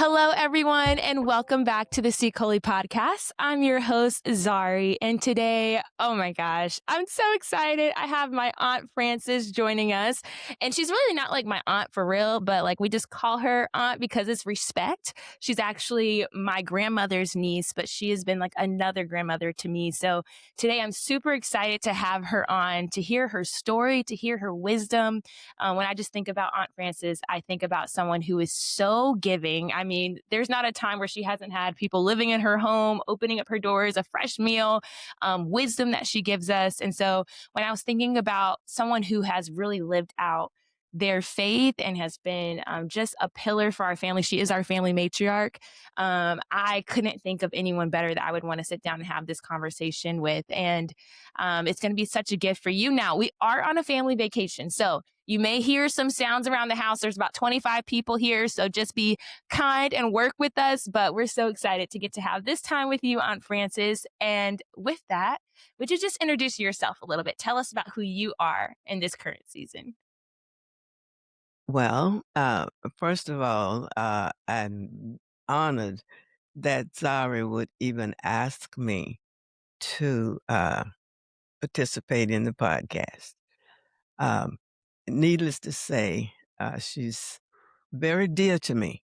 Hello, everyone, and welcome back to the Seek Holy podcast. I'm your host, Zari, and today, oh my gosh, I'm so excited. I have my Aunt Frances joining us, and she's really not like my aunt for real, but like we just call her aunt because it's respect. She's actually my grandmother's niece, but she has been like another grandmother to me. So today I'm super excited to have her on to hear her story, to hear her wisdom. When I just think about Aunt Frances, I think about someone who is so giving. I mean, there's not a time where she hasn't had people living in her home, opening up her doors, a fresh meal, wisdom that she gives us. And so when I was thinking about someone who has really lived out their faith and has been just a pillar for our family. She is our family matriarch. I couldn't think of anyone better that I would want to sit down and have this conversation with. And it's going to be such a gift for you. Now, we are on a family vacation. So you may hear some sounds around the house. There's about 25 people here. So just be kind and work with us. But we're so excited to get to have this time with you, Aunt Frances. And with that, would you just introduce yourself a little bit? Tell us about who you are in this current season. Well, first of all, I'm honored that Zari would even ask me to participate in the podcast. Um, Needless to say, she's very dear to me,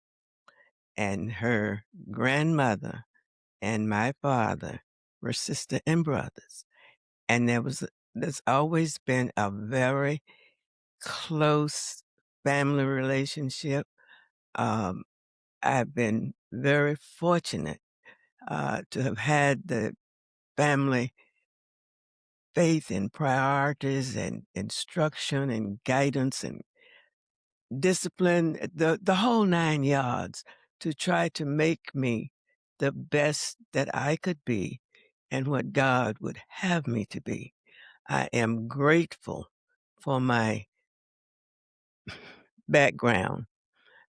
and her grandmother and my father were sister and brothers, and there's always been a very close family relationship. Um, I've been very fortunate to have had the family faith and priorities and instruction and guidance and discipline, the whole nine yards, to try to make me the best that I could be and what God would have me to be. I am grateful for my background.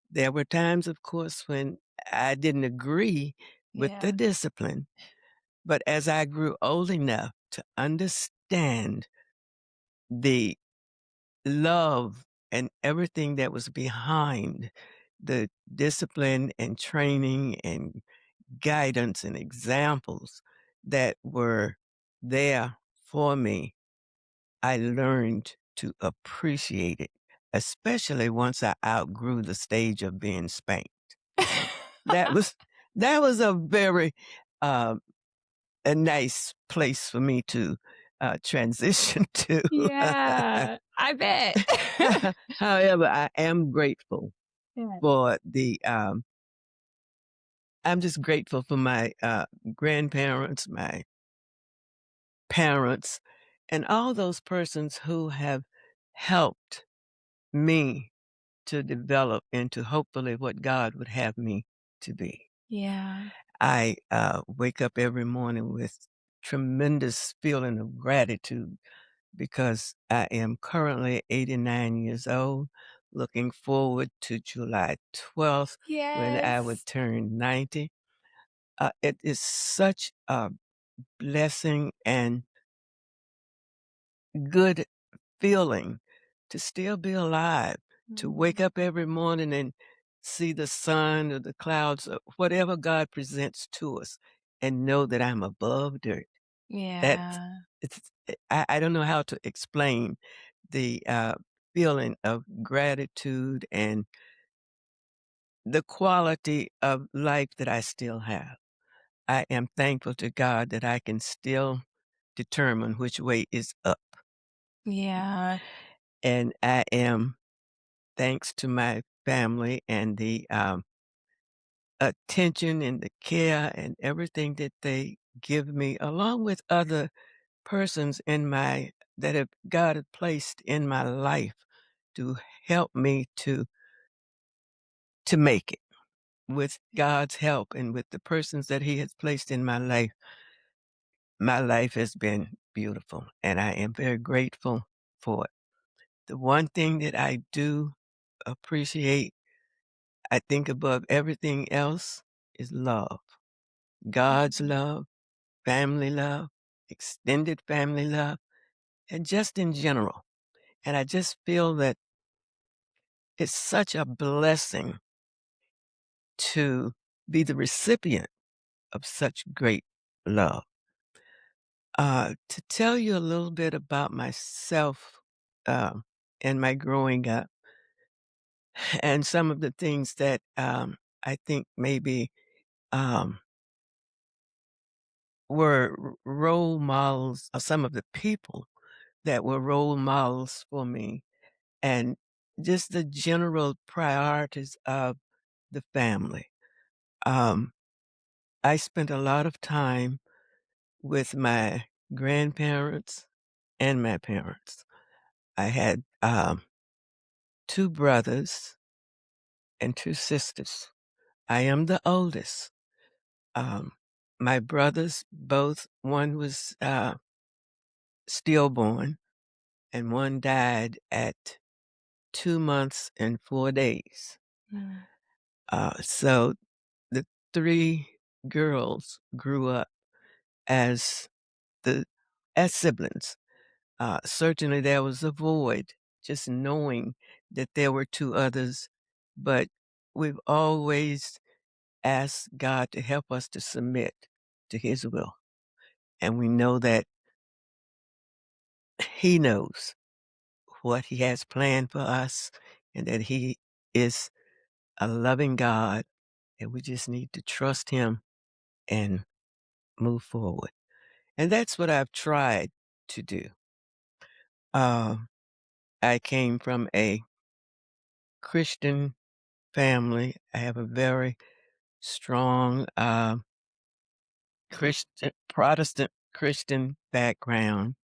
There were times, of course, when I didn't agree with the Yeah. discipline. But as I grew old enough to understand the love and everything that was behind the discipline and training and guidance and examples that were there for me, I learned to appreciate it, especially once I outgrew the stage of being spanked. That was that was a very uh, a nice place for me to transition to. Yeah, I bet. However, I am grateful Yeah. for I'm just grateful for my grandparents, my parents, and all those persons who have helped me to develop into hopefully what God would have me to be. Yeah. I wake up every morning with tremendous feeling of gratitude because I am currently 89 years old, looking forward to July 12th when I would Yes. turn 90. It is such a blessing and good feeling to still be alive, to wake Mm. up every morning and see the sun or the clouds or whatever God presents to us and know that I'm above dirt. That's Yeah. it's I don't know how to explain the feeling of gratitude and the quality of life that I still have. I am thankful to God that I can still determine which way is up. Yeah. And I am, thanks to my family and the attention and the care and everything that they give me, along with other persons in my that have God had placed in my life to help me to make it. With God's help and with the persons that He has placed in my life has been beautiful, and I am very grateful for it. The one thing that I do appreciate, I think above everything else, is love. God's Mhm. love, family love, extended family love, and just in general. And I just feel that it's such a blessing to be the recipient of such great love. To tell you a little bit about myself, um, and my growing up, and some of the things that I think maybe um, were role models, or some of the people that were role models for me, and just the general priorities of the family. Um, I spent a lot of time with my grandparents and my parents. I had 2 brothers and 2 sisters. I am the oldest. Um, my brothers both one was, stillborn, and one died at 2 months and 4 days. Mm. So the 3 girls grew up as the as siblings. Certainly there was a void just knowing that there were 2 others, but we've always asked God to help us to submit to His will. And we know that He knows what He has planned for us and that He is a loving God, and we just need to trust Him and move forward. And that's what I've tried to do. Um, I came from a Christian family. I have a very strong Christian, Protestant Christian background.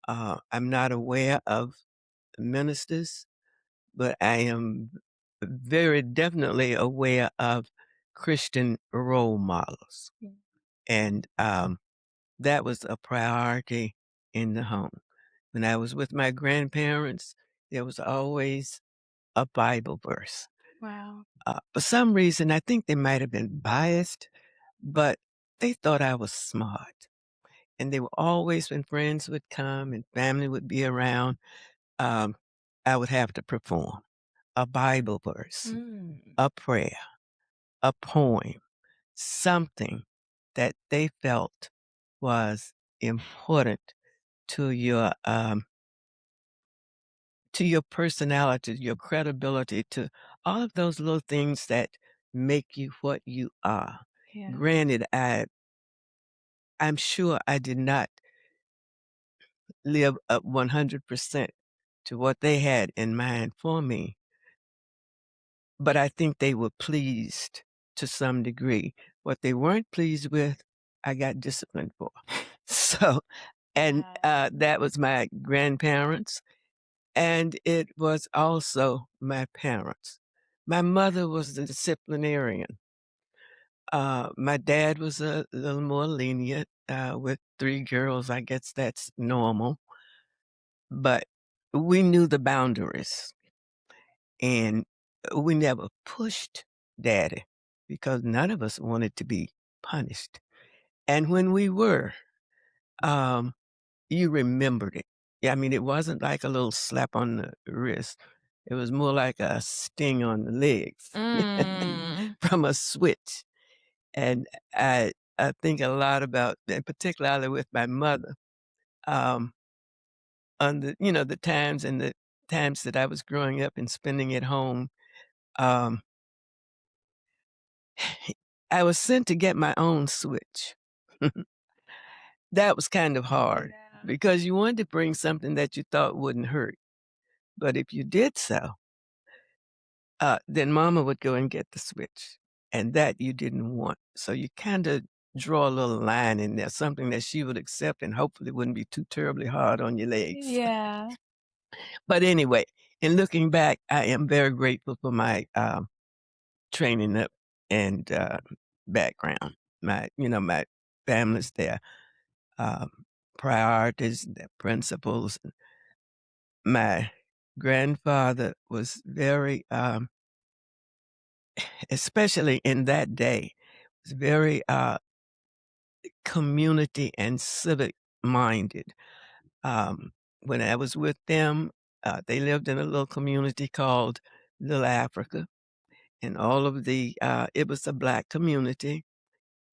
I'm not aware of ministers, but I am very definitely aware of Christian role models. Mm. And that was a priority in the home. When I was with my grandparents, there was always a Bible verse. Wow. For some reason, I think they might have been biased, but they thought I was smart. And they were always, when friends would come and family would be around, um, I would have to perform a Bible verse, Mm. a prayer, a poem, something that they felt was important to your personality, your credibility, to all of those little things that make you what you are. Yeah. Granted, I'm sure I did not live up 100% to what they had in mind for me, but I think they were pleased to some degree. What they weren't pleased with, I got disciplined for. So, and Yeah. that was my grandparents, and it was also my parents. My mother was the disciplinarian. My dad was a little more lenient with 3 girls. I guess that's normal, but we knew the boundaries, and we never pushed daddy because none of us wanted to be punished. And when we were, um, you remembered it. Yeah, I mean, it wasn't like a little slap on the wrist. It was more like a sting on the legs Mm. from a switch. And I think a lot about and particularly with my mother, um, on the times that I was growing up and spending at home. Um, I was sent to get my own switch. That was kind of hard Yeah. because you wanted to bring something that you thought wouldn't hurt. But if you did so, then mama would go and get the switch, and that you didn't want. So you kinda draw a little line in there, something that she would accept and hopefully wouldn't be too terribly hard on your legs. Yeah. But anyway, in looking back, I am very grateful for my, training up and, background. My family's their, um, priorities, their principles. My grandfather was very, especially in that day, was very, community and civic minded. When I was with them, they lived in a little community called Little Africa, and all of the it was a Black community,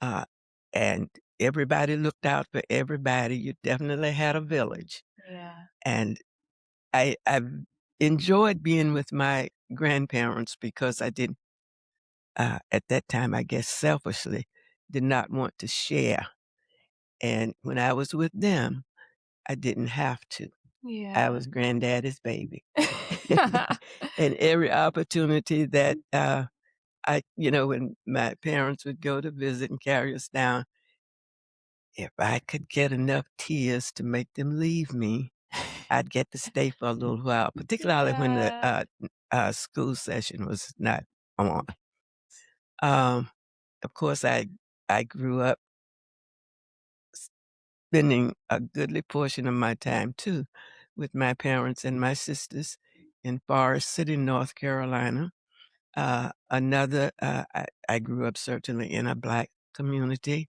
uh, and everybody looked out for everybody. You definitely had a village, Yeah. and I enjoyed being with my grandparents because I didn't at that time, I guess selfishly, did not want to share. And when I was with them, I didn't have to. I Yeah. was granddaddy's baby. And every opportunity that when my parents would go to visit and carry us down, if I could get enough tears to make them leave me, I'd get to stay for a little while, particularly when the Yeah. school session was not on. Um, of course, I grew up spending a goodly portion of my time too with my parents and my sisters in Forest City, North Carolina. I grew up certainly in a Black community.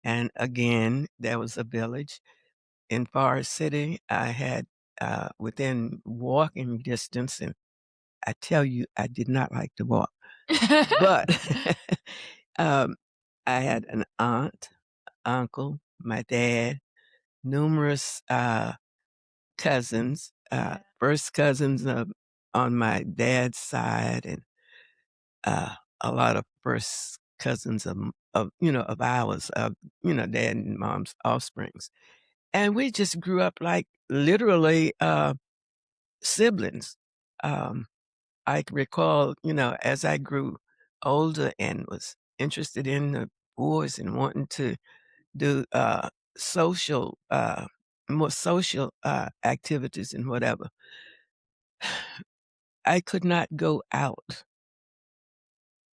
And again, there was a village in Forest City. I had within walking distance, and I tell you, I did not like to walk, but um, I had an aunt, uncle, my dad, numerous cousins, Yeah. first cousins on my dad's side, and a lot of first cousins of ours, dad and mom's offsprings. And we just grew up like literally siblings. Um, I can recall, as I grew older and was interested in the boys and wanting to do social, more social activities and whatever, I could not go out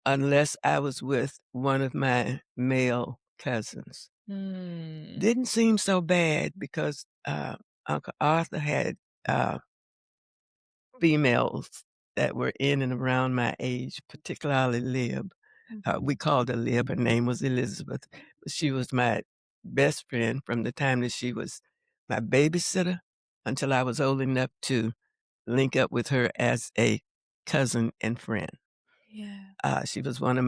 unless I was with one of my male cousins. Mm. Didn't seem so bad because Uncle Arthur had females that were in and around my age, particularly Lib. We called her Lib. Her name was Elizabeth. But she was my best friend from the time that she was my babysitter until I was old enough to link up with her as a cousin and friend. Yeah. She was one of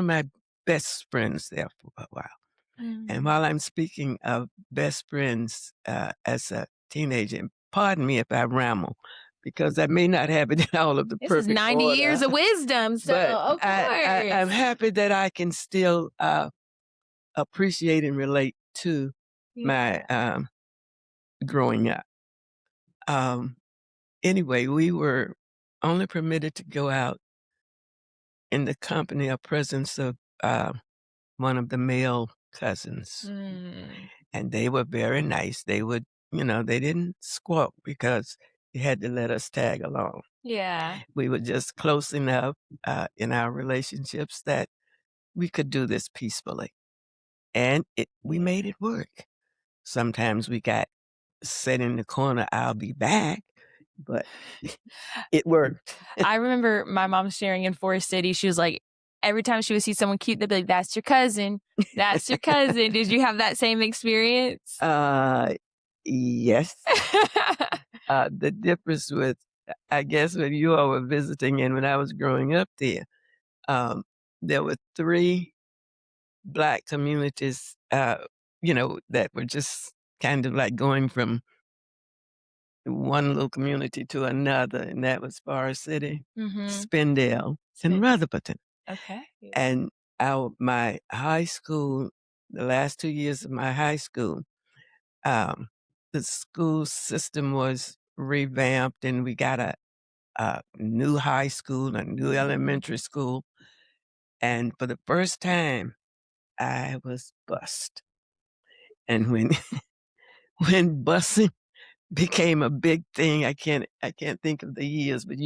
my best friends there for a while. And Mm. while I'm speaking of best friends as a teenager, and pardon me if I ramble, because I may not have it in all of the This is perfect 90 order, years of wisdom, so but of I'm course. happy that I can still appreciate and relate to my Yeah. growing up. Um, anyway, we were only permitted to go out in the company or presence of one of the male cousins. Mm. And they were very nice. They would, they didn't squawk because they had to let us tag along. Yeah. We were just close enough in our relationships that we could do this peacefully. And we Yeah. made it work. Sometimes we got set in the corner, I'll be back, but it worked. I remember my mom sharing in Forest City, she was like, every time she would see someone cute, they'd be like, "That's your cousin. That's your cousin." Did you have that same experience? uh, yes. The difference with, I guess, when you all were visiting and when I was growing up um, there were three Black communities, that were just kind of like going from one little community to another, and that was Forest City, Mhm. Spindale, and Spit Rutherford. Okay. Yeah. And my high school, the last 2 years of my high school, um, the school system was revamped, and we got a new high school, a new elementary school, and for the first time, I was bused. And when when busing became a big thing, I can't think of the years, but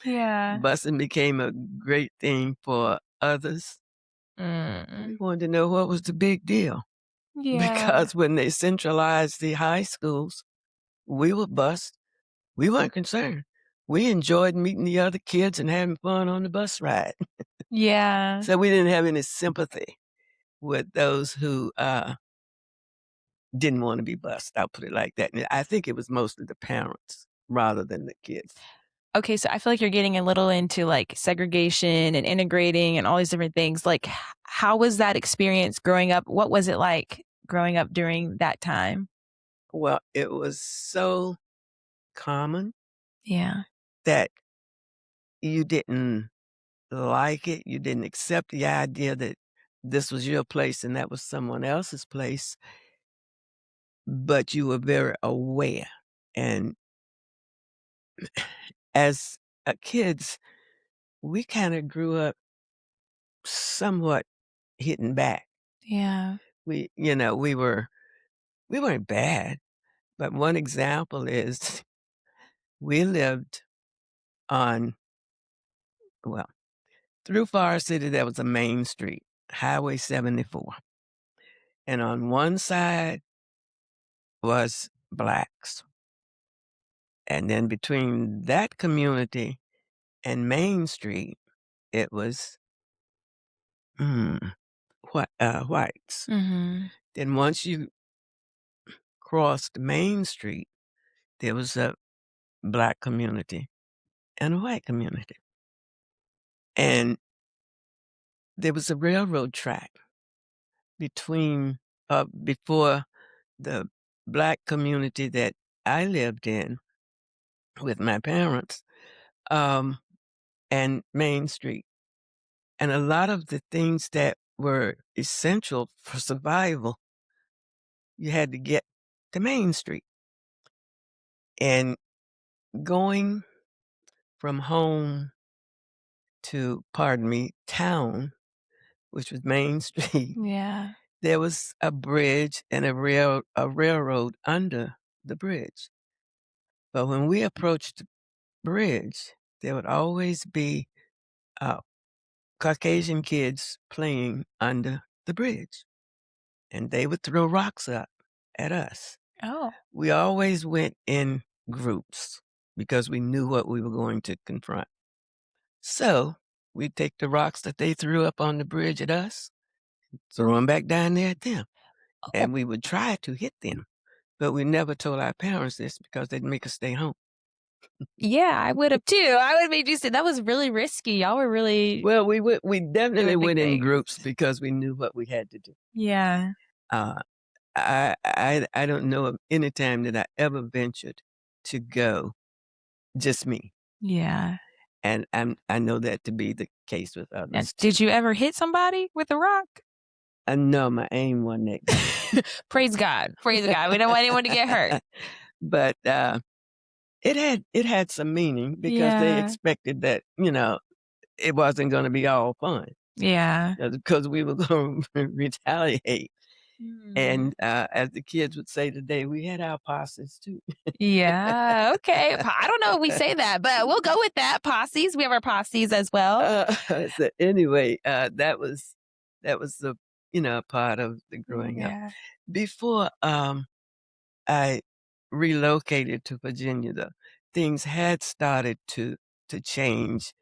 Yeah. busing became a great thing for others. We Mm. wanted to know what was the big deal Yeah. because when they centralized the high schools, we were bused. We weren't concerned. We enjoyed meeting the other kids and having fun on the bus ride. Yeah. So we didn't have any sympathy with those who didn't want to be bused. I'll put it like that. And I think it was mostly the parents rather than the kids. Okay, so I feel like you're getting a little into like segregation and integrating and all these different things. Like, how was that experience growing up? What was it like growing up during that time? Well, it was so common Yeah. that you didn't like it. You didn't accept the idea that this was your place and that was someone else's place, but you were very aware. And as kids, we kind of grew up somewhat hidden back. Yeah. We weren't bad, but one example is we lived on, well, through Forest City, there was a main street, Highway 74. And on one side was blacks. And then between that community and Main Street, it was whites. Mhm. Then once you crossed Main Street, there was a black community and a white community. And there was a railroad track between before the black community that I lived in with my parents, um, and Main Street. And a lot of the things that were essential for survival, you had to get to Main Street. And going from home to, pardon me, town, which was Main Street, Yeah. there was a bridge and a railroad under the bridge. But when we approached the bridge, there would always be uh, Caucasian kids playing under the bridge, and they would throw rocks up at us. Oh. We always went in groups because we knew what we were going to confront. So we'd take the rocks that they threw up on the bridge at us, throw them back down there at them, Oh. and we would try to hit them. But we never told our parents this because they'd make us stay home. Yeah, I would have too. I would have made you say that was really risky. Y'all were really Well, we definitely doing big went in things. groups because we knew what we had to do. Yeah. Uh, I don't know of any time that I ever ventured to go just me, Yeah. and I know that to be the case with And others too. did you ever hit somebody with a rock? I know my aim wasn't that good. Praise God. Praise God. We don't want anyone to get hurt. But it had some meaning because they Yeah. expected that it wasn't going to be all fun Yeah. because we were going to retaliate. Mm. And as the kids would say today, we had our posses too. Yeah. Okay. I don't know if we say that, but we'll go with that. Posses. We have our posses as well. So anyway, that was the part of the growing up. Yeah. Before I relocated to Virginia, though, things had started to change.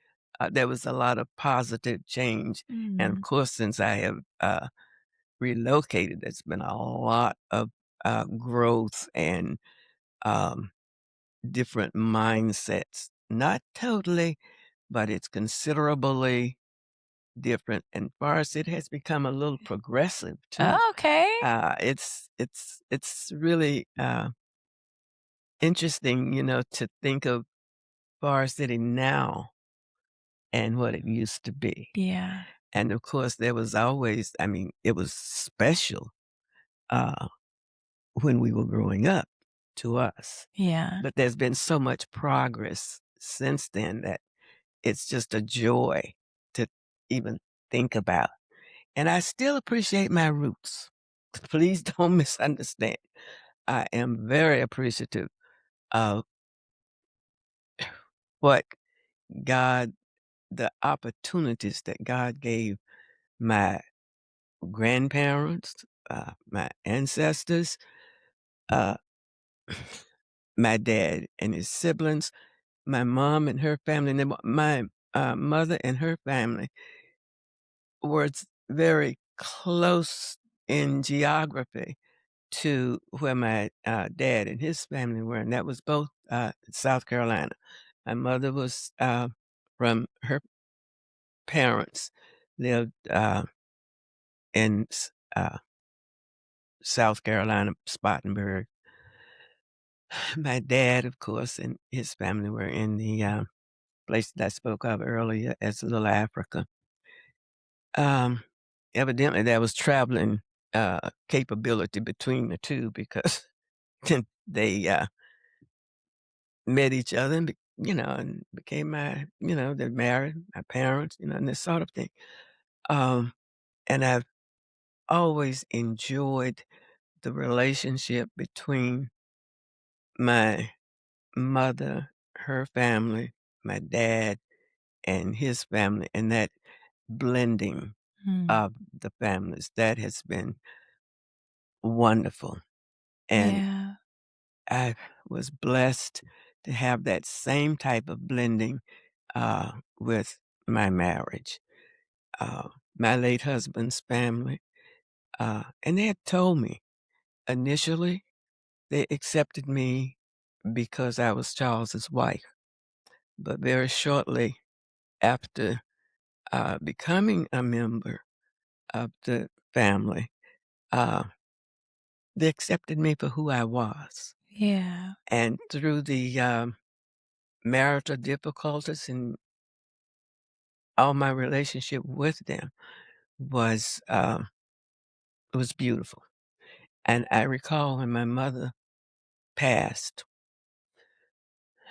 There was a lot of positive change, and of Mm. course, since I have relocated, there's been a lot of growth and um, different mindsets. Not totally, but it's considerably different. And far as it has become a little progressive too. Okay. It's really interesting, to think of Forest City now and what it used to be. Yeah. And of course, there was always, I mean, it was special uh, when we were growing up to us. Yeah. But there's been so much progress since then that it's just a joy to even think about. And I still appreciate my roots. Please don't misunderstand. I am very appreciative of what God, the opportunities that God gave my grandparents, my ancestors, uh, my dad and his siblings, my mom and her family, and then my mother and her family were very close in geography to where my dad and his family were, and that was both South Carolina. My mother was, from her parents lived, in South Carolina, Spartanburg. My dad, of course, and his family were in the, place that I spoke of earlier as Little Africa. Um, Evidently, there was traveling, capability between the 2 because they, met each other and and became they're married, my parents, and this sort of thing. Um, and I've always enjoyed the relationship between my mother, her family, my dad, and his family, and that blending Mm. of the families. That has been wonderful. And Yeah. I was blessed to have that same type of blending with my marriage. Uh, my late husband's family, and they had told me initially they accepted me because I was Charles's wife. But very shortly after becoming a member of the family, uh, they accepted me for who I was. Yeah. And through the marital difficulties and all my relationship with them was beautiful. And I recall when my mother passed,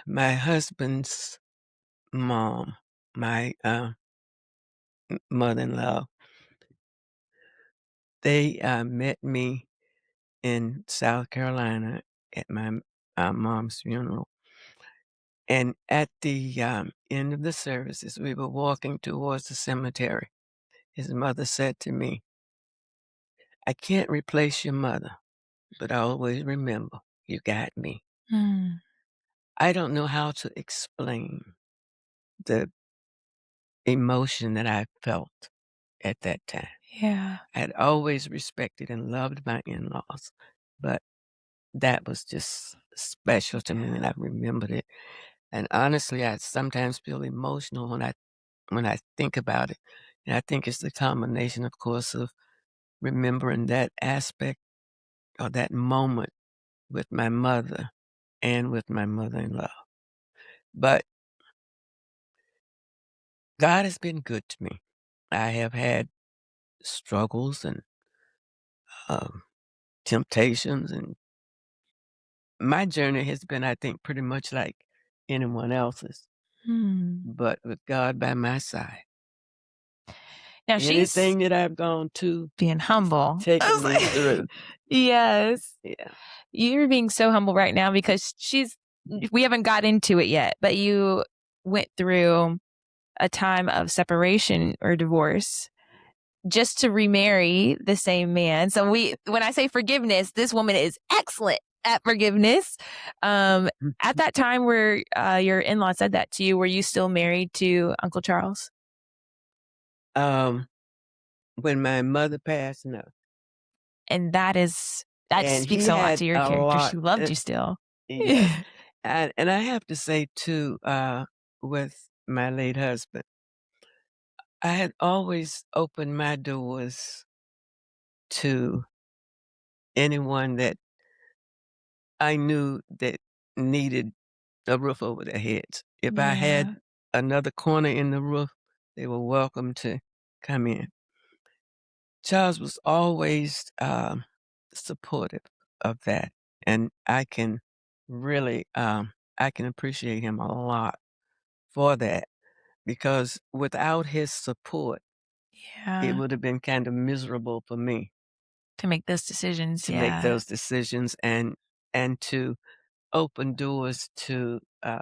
my husband's mom, my mother-in-law, they met me in South Carolina at my mom's funeral. And at the end of the services, we were walking towards the cemetery. His mother said to me, I can't replace your mother, but I always remember you got me. Mm. I don't know how to explain the emotion that I felt at that time. Yeah. I had always respected and loved my in-laws, but that was just special to me, and I remembered it. And honestly, I sometimes feel emotional when I think about it. And I think it's the combination, of course, of remembering that aspect or that moment with my mother and with my mother-in-law. But God has been good to me. I have had struggles and um, temptations, and my journey has been, I think, pretty much like anyone else's, Mm. but with God by my side. Now she's Anything that I've gone to, being He's humble. I taken was me like, through. yes. Yeah. You're being so humble right now because we haven't got into it yet, but you went through a time of separation or divorce just to remarry the same man. So when I say forgiveness, this woman is excellent at forgiveness. Um, at that time where your in-law said that to you, were you still married to Uncle Charles? Um, when my mother passed, no. And that And speaks he a lot to had your a character. lot, She loved you still. yes. And I have to say too, with my late husband, I had always opened my doors to anyone that I knew that needed a roof over their heads. If I Yeah. had another corner in the roof, they were welcome to come in. Charles was always supportive of that, and I can appreciate him a lot for that because without his support, it Yeah. would have been kind of miserable for me To make those decisions. to make Yeah. those decisions and to open doors to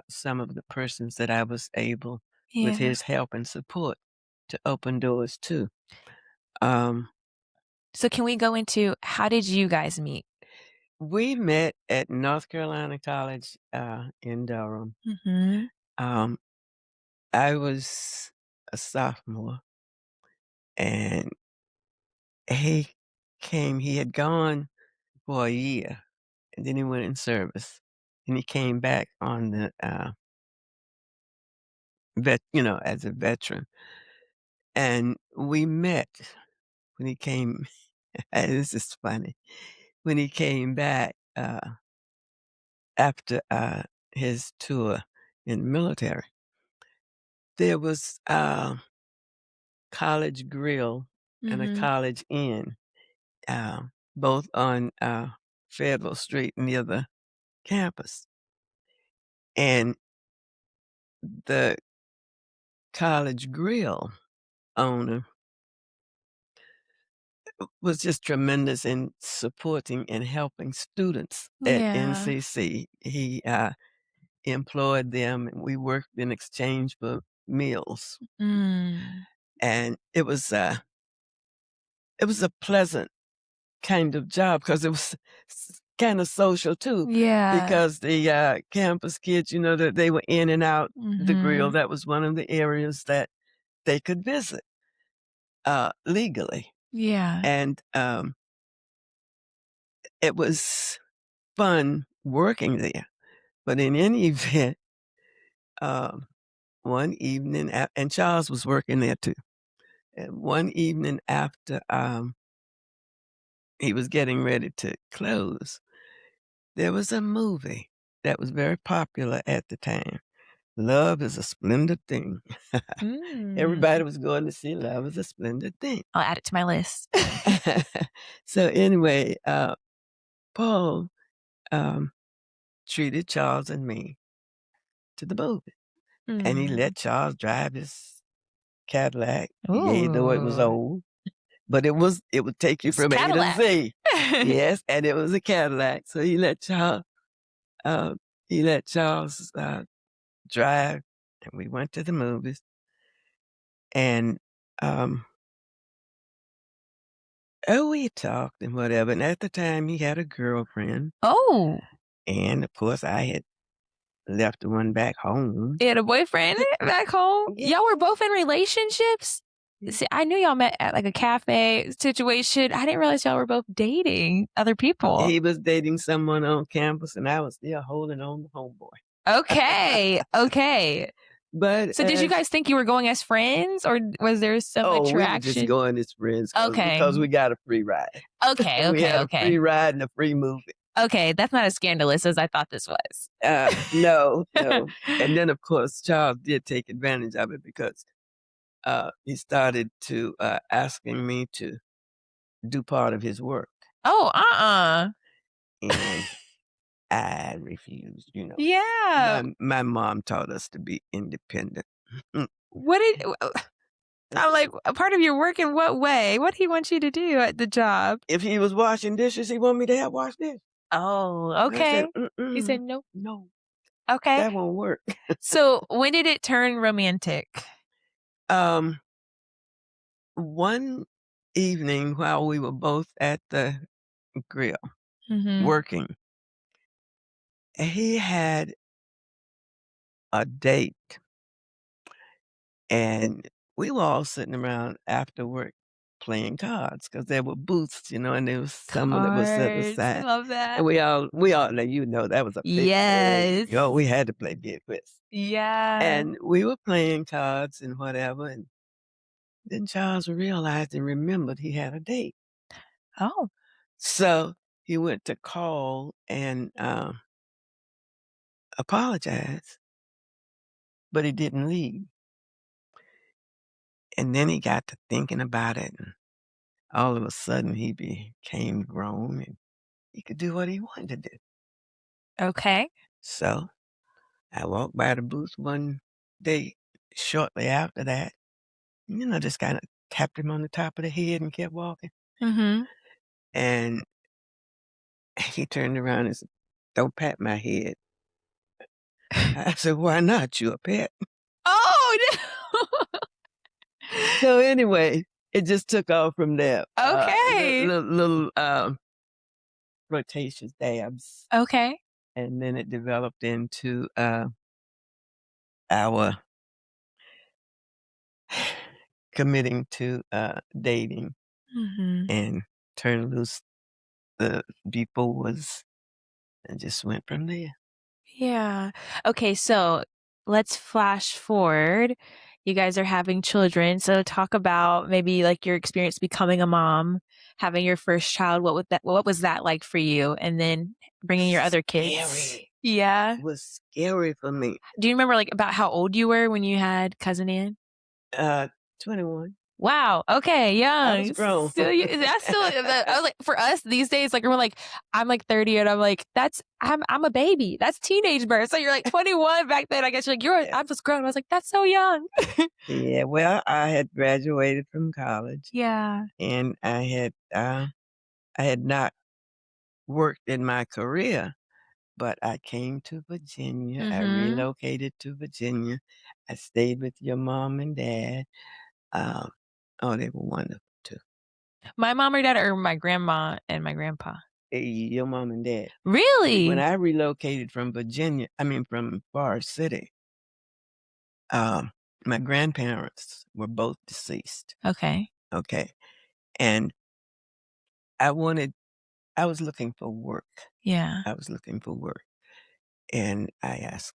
some of the persons that I was able, with Yeah. his help and support, to open doors to. Um, So can we go into how did you guys meet? we met at North Carolina College in Durham. Mhm. Um, I was a sophomore, and he he had gone for a year, and then he went in service, and he came back on the as a veteran. And we met when he came. This is funny. When he came back after his tour in the military, there was a college grill and a Mm-hmm. college inn, uh, both on Fayetteville Street near the campus. And the college grill owner was just tremendous in supporting and helping students at Yeah. NCC. He employed them, and we worked in exchange for meals. Mm. And it was a pleasant kind of job because it was kind of social too, Yeah. because the campus kids, that they were in and out the grill. Mm-hmm. That was one of the areas that they could visit legally. Yeah. And it was fun working there. But in any event, um, one evening, and Charles was working there too. And one evening after he was getting ready to close, there was a movie that was very popular at the time. Love is a Splendid Thing. Mm. Everybody was going to see Love is a Splendid Thing. I'll add it to my list. So anyway, Paul treated Charles and me to the movie. And he Mm. let Charles drive his Cadillac, yea, though it was Ooh. old. But it would take you It's from A to Cadillac. Z. Yes, and it was a Cadillac. So uh, he let Charles drive, and we went to the movies. And we talked and whatever. And at the time, he had a girlfriend, Oh, and of course, I had left the one back home. you had a boyfriend back home? Yeah. Y'all were both in relationships? Yeah. See, I knew y'all met at like a cafe situation. I didn't realize y'all were both dating other people. He was dating someone on campus, and I was still holding on to homeboy. Okay. Okay. But So did you guys think you were going as friends, or was there some we were just attraction? going as friends Okay. because we got a free ride. Okay. We had Okay. a free ride and a free movie. Okay. That's not as scandalous as I thought this was. No. And then, of course, Charles did take advantage of it because he started to asking me to do part of his work. Oh, And I refused, Yeah. My mom taught us to be independent. What did I'm like, a part of your work in what way? What did he want you to do at the job? If he was washing dishes, he wanted me to help wash dishes. Oh, I said, okay. He said no. no, Okay. that won't work. So when did it turn romantic? One evening while we were both at the grill Mm-hmm. working, he had a date, and we were all sitting around after work playing cards because there were booths, and there was some that was set Cards. I aside. love that. And we all now, that was a big thing. Yes. We had to play bid whist. Yeah. And we were playing cards and whatever, and then Charles realized and remembered he had a date. Oh. So he went to call and apologize, but he didn't leave. And then he got to thinking about it, and all of a sudden he became grown and he could do what he wanted to do. Okay. So I walked by the booth one day shortly after that, just kind of tapped him on the top of the head and kept walking. Mm-hmm. And he turned around and said, "Don't pat my head." I said, "Why not? You a pet." Oh no. So anyway, it just took off from there. Okay. Little flirtatious dabs. Okay. And then it developed into our committing to dating Mm-hmm. and turned loose the befores and just went from there. Yeah. Okay, so let's flash forward. You guys are having children. So talk about maybe like your experience becoming a mom, having your first child. What was that like for you? And then bringing your other kids. Scary. Yeah. It was scary for me. Do you remember like about how old you were when you had cousin Ann? 21. Wow. Okay. I Young. was grown. So that's still. I was like, for us these days, like we're like, I'm like 30, and I'm like, I'm a baby. That's teenage birth. So you're like 21 back then. I guess you're like, I was grown. I was like, that's so young. Yeah. Well, I had graduated from college. Yeah. And I had not worked in my career, but I came to Virginia. I Mm-hmm. relocated to Virginia. I stayed with your mom and dad. Um, oh, they were wonderful too. My mom or dad, or my grandma and my grandpa. Your mom and dad. See, when Really? I relocated from from Forest City, my grandparents were both deceased. Okay. Okay. And I was looking for work. Yeah. I was looking for work. And I asked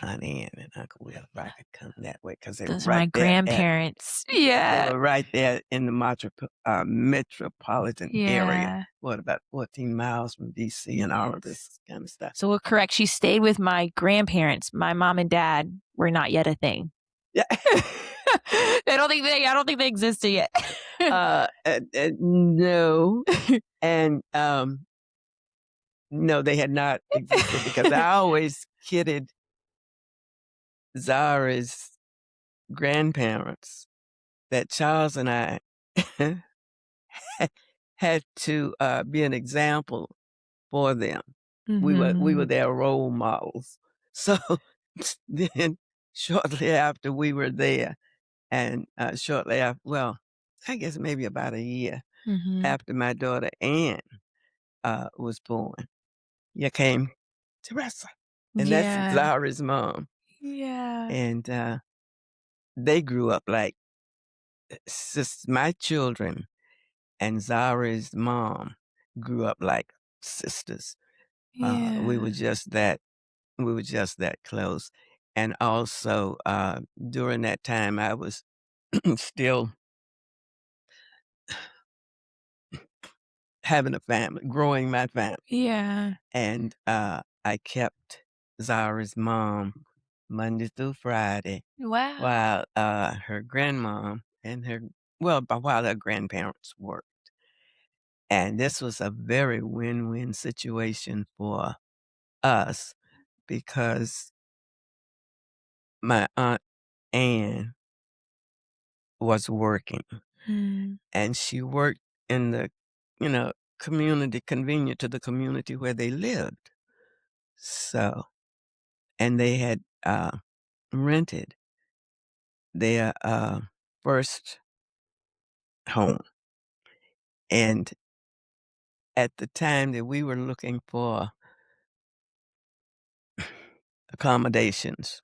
Aunt Ann and Uncle Will if I could come that way because they were Those are my right there grandparents. they Yeah. were right there in the metropolitan area. Yeah. What, about 14 miles from DC and all of this kind of stuff. So we're correct. She stayed with my grandparents. My mom and dad were not yet a thing. Yeah. I don't think they existed yet. No. And no, they had not existed because I always kidded Zari's grandparents that Charles and I had to be an example for them. We were their role models. So then shortly after we were there, and shortly after, well, I guess maybe about a year after my daughter Ann was born, you came Teresa. And that's Yeah. Zara's mom. Yeah. And they grew up like my children and Zara's mom grew up like sisters. We were just that close. And also during that time I was still having a family, growing my family. Yeah. And I kept Zara's mom Monday through Friday Wow. while her grandmom and while her grandparents worked. And this was a very win-win situation for us because my Aunt Ann was working, and she worked in the, community convenient to the community where they lived. So, and they had rented their first home. And at the time that we were looking for accommodations,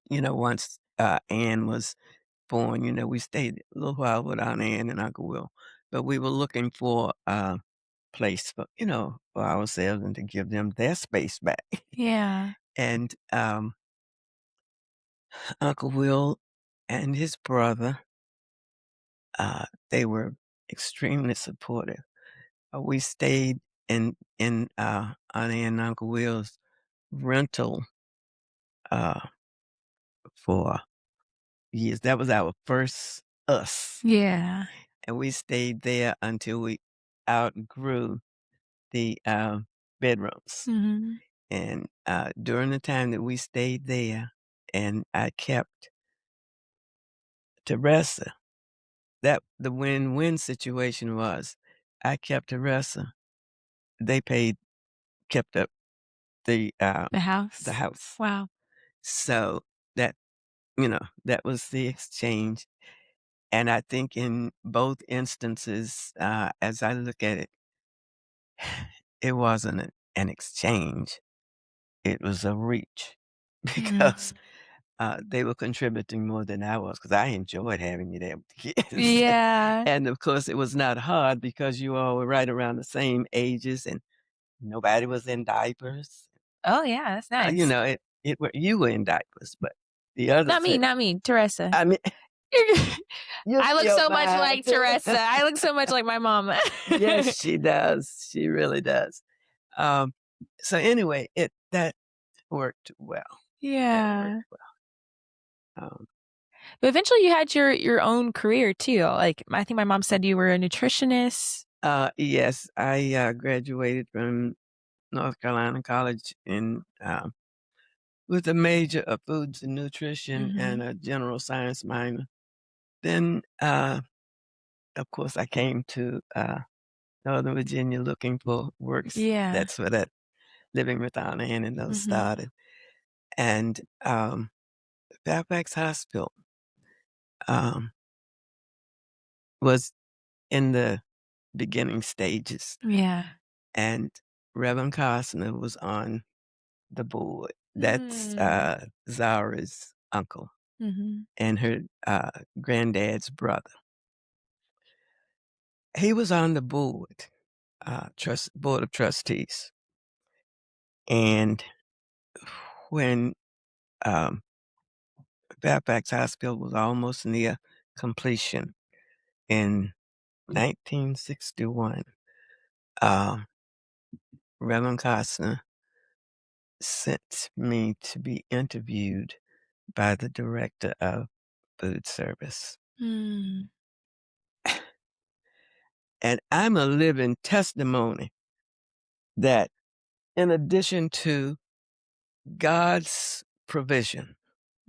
once Ann was born, we stayed a little while with Aunt Ann and Uncle Will, but we were looking for a place for ourselves and to give them their space back. Yeah. And Uncle Will and his brother, they were extremely supportive. We stayed in Aunt Ann and Uncle Will's rental uh, for years. That was our first us. Yeah. And we stayed there until we outgrew the bedrooms. And during the time that we stayed there, and I kept Teresa, that the win-win situation was I kept Teresa. They kept up the house. the house. Wow. So that that was the exchange. And I think in both instances, as I look at it, it wasn't an exchange. It was a reach because they were contributing more than I was because I enjoyed having you there with the kids. Yeah. And of course, it was not hard because you all were right around the same ages and nobody was in diapers. Oh yeah, that's nice. you were in diapers, but the others Not me, Teresa. I mean, you're I look still so much mine. like Teresa. I look so much like my mama. Yes, she does. She really does. Um, so anyway, that worked well. That worked Yeah. well. But eventually you had your own career too. Like, I think my mom said you were a nutritionist. Yes, I graduated from North Carolina College in with a major of foods and nutrition and Mhm. a general science minor. Then, of course, I came to Northern Virginia looking for works. Yeah. That's where that living without Ann and those Mhm. started. And Fairfax Hospital um, was in the beginning stages, Yeah. and Reverend Costner was on the board. That's Mm. Zara's uncle Mhm. and her granddad's brother. He was on the board of trustees. And when um, Fairfax Hospital was almost near completion in 1961, um, Reverend Costner sent me to be interviewed by the director of food service. Mm. And I'm a living testimony that in addition to God's provision,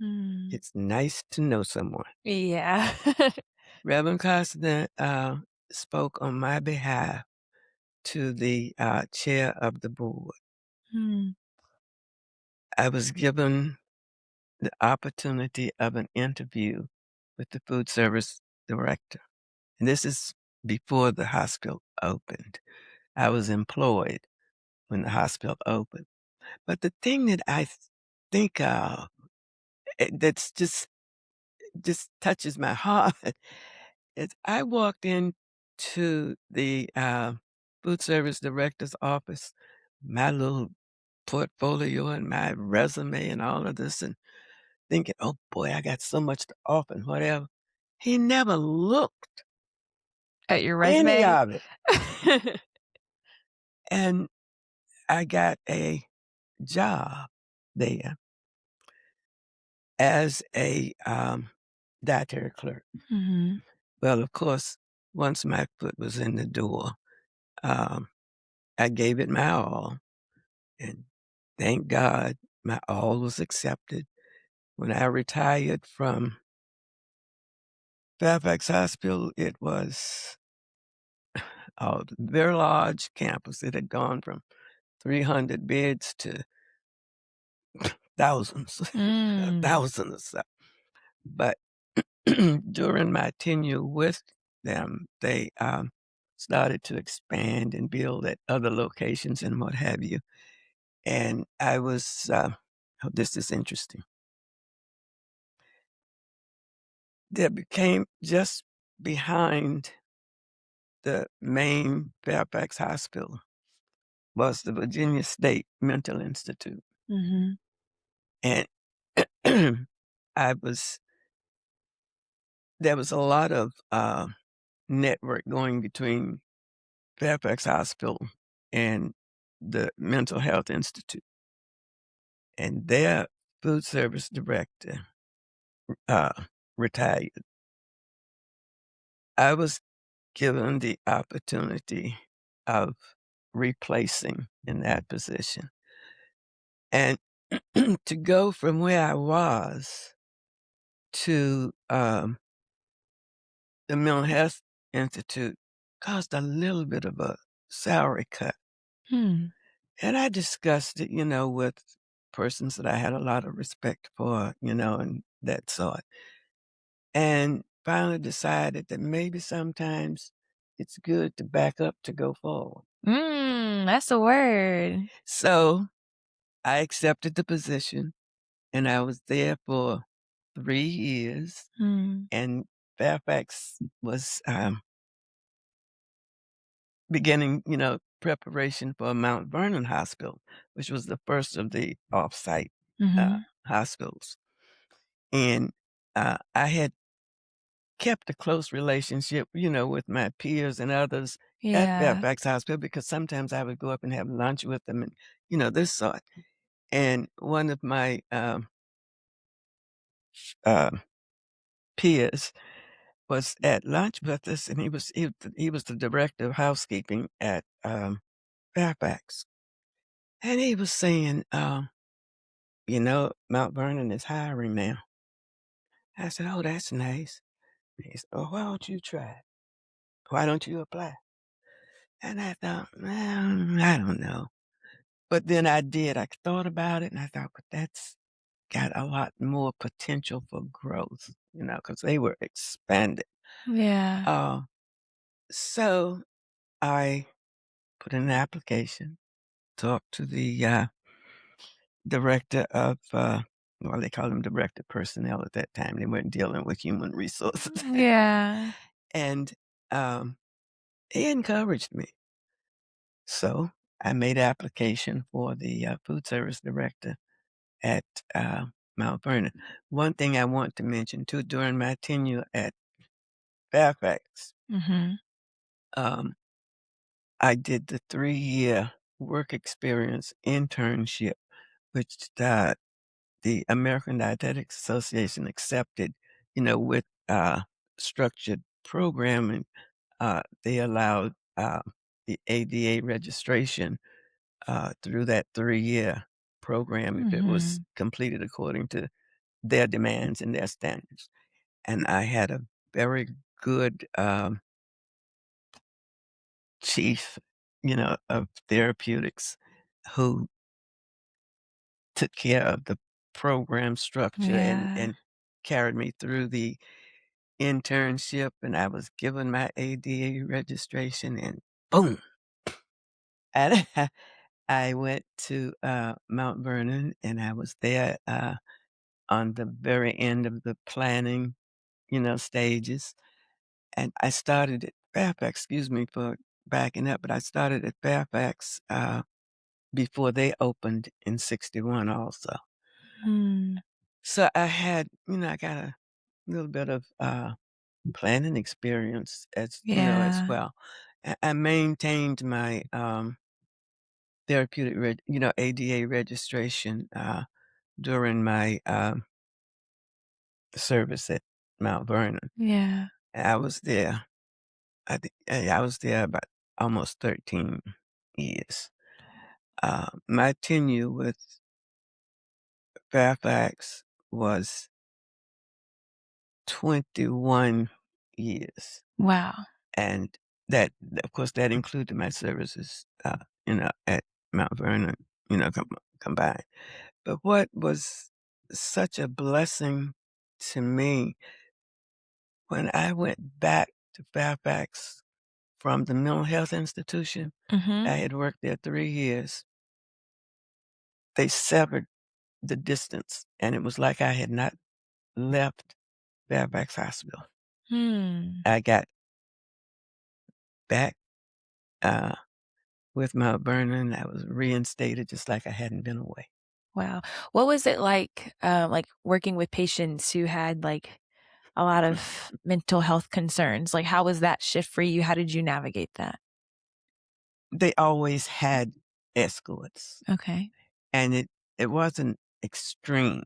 Mm. it's nice to know someone. Yeah. Reverend Costner spoke on my behalf to the chair of the board. Mm. I was given the opportunity of an interview with the food service director. And this is before the hospital opened. I was employed when the hospital opened. But the thing that I think of that's just touches my heart is I walked into the food service director's office, my little portfolio and my resume and all of this, and thinking, oh boy, I got so much to offer and whatever. He never looked At your any resume? of it. And I got a job there as a dietary clerk. Mhm. Well, of course, once my foot was in the door, um, I gave it my all. And thank God my all was accepted. When I retired from Fairfax Hospital, it was a very large campus. It had gone from 300 beds to thousands, Mm. thousands. But during my tenure with them, they started to expand and build at other locations and what have you. And I was, oh, this is interesting. There became just behind the main Fairfax Hospital was the Virginia State Mental Institute. Mhm. And I was, there was a lot of network going between Fairfax Hospital and the Mental Health Institute. And their food service director uh, retired. I was given the opportunity of replacing in that position. And to go from where I was to the Mental Health Institute caused a little bit of a salary cut. Hmm. And I discussed it, with persons that I had a lot of respect for, and that sort. And finally decided that maybe sometimes it's good to back up to go forward. That's a word. So I accepted the position and I was there for 3 years. Mm. And Fairfax was beginning, preparation for Mount Vernon Hospital, which was the first of the off-site. hospitals. And I had kept a close relationship, with my peers and others at Yeah. Fairfax Hospital because sometimes I would go up and have lunch with them and, this sort. And one of my uh, peers was at lunch with us, and he was the director of housekeeping at Fairfax, and he was saying, Mount Vernon is hiring now. I said, "Oh, that's nice." He said, "Oh, why don't you try it? Why don't you apply?" And I thought, "Well, I don't know." But then I did. I thought about it, and I thought, "But that's got a lot more potential for growth," because they were expanding. Yeah. Uh, so I put in an application, talked to the director of, well, they called him director of personnel at that time. They weren't dealing with human resources. Yeah. And he encouraged me. So I made application for the food service director at Mount Vernon. One thing I want to mention too, during my tenure at Fairfax, Mhm. um, I did the 3-year work experience internship, which the American Dietetics Association accepted, with structured programming. They allowed the ADA registration through that 3-year program if it was Mhm. completed according to their demands and their standards. And I had a very good chief, of therapeutics who took care of the program structure and, Yeah. and carried me through the internship. And I was given my ADA registration and boom. And I went to Mount Vernon and I was there on the very end of the planning, stages. And I started at Fairfax, excuse me for backing up, but I started at Fairfax before they opened in 61 also. Mm. So I got a little bit of planning experience as Yeah. well. I maintained my ADA registration during my service at Mount Vernon. Yeah. I was there. I was there about almost 13 years. My tenure with Fairfax was 21 years, Wow. and of course, that included my services, at Mount Vernon, combined. But what was such a blessing to me when I went back to Fairfax from the mental health institution, I Mhm. had worked there 3 years. They severed the distance, and it was like I had not left Fairfax Hospital. Hmm. I got back, uh, with Mount Vernon. I was reinstated just like I hadn't been away. Wow. What was it like, working with patients who had, like, a lot of mental health concerns? Like, how was that shift for you? How did you navigate that? They always had escorts, Okay. and it wasn't extreme,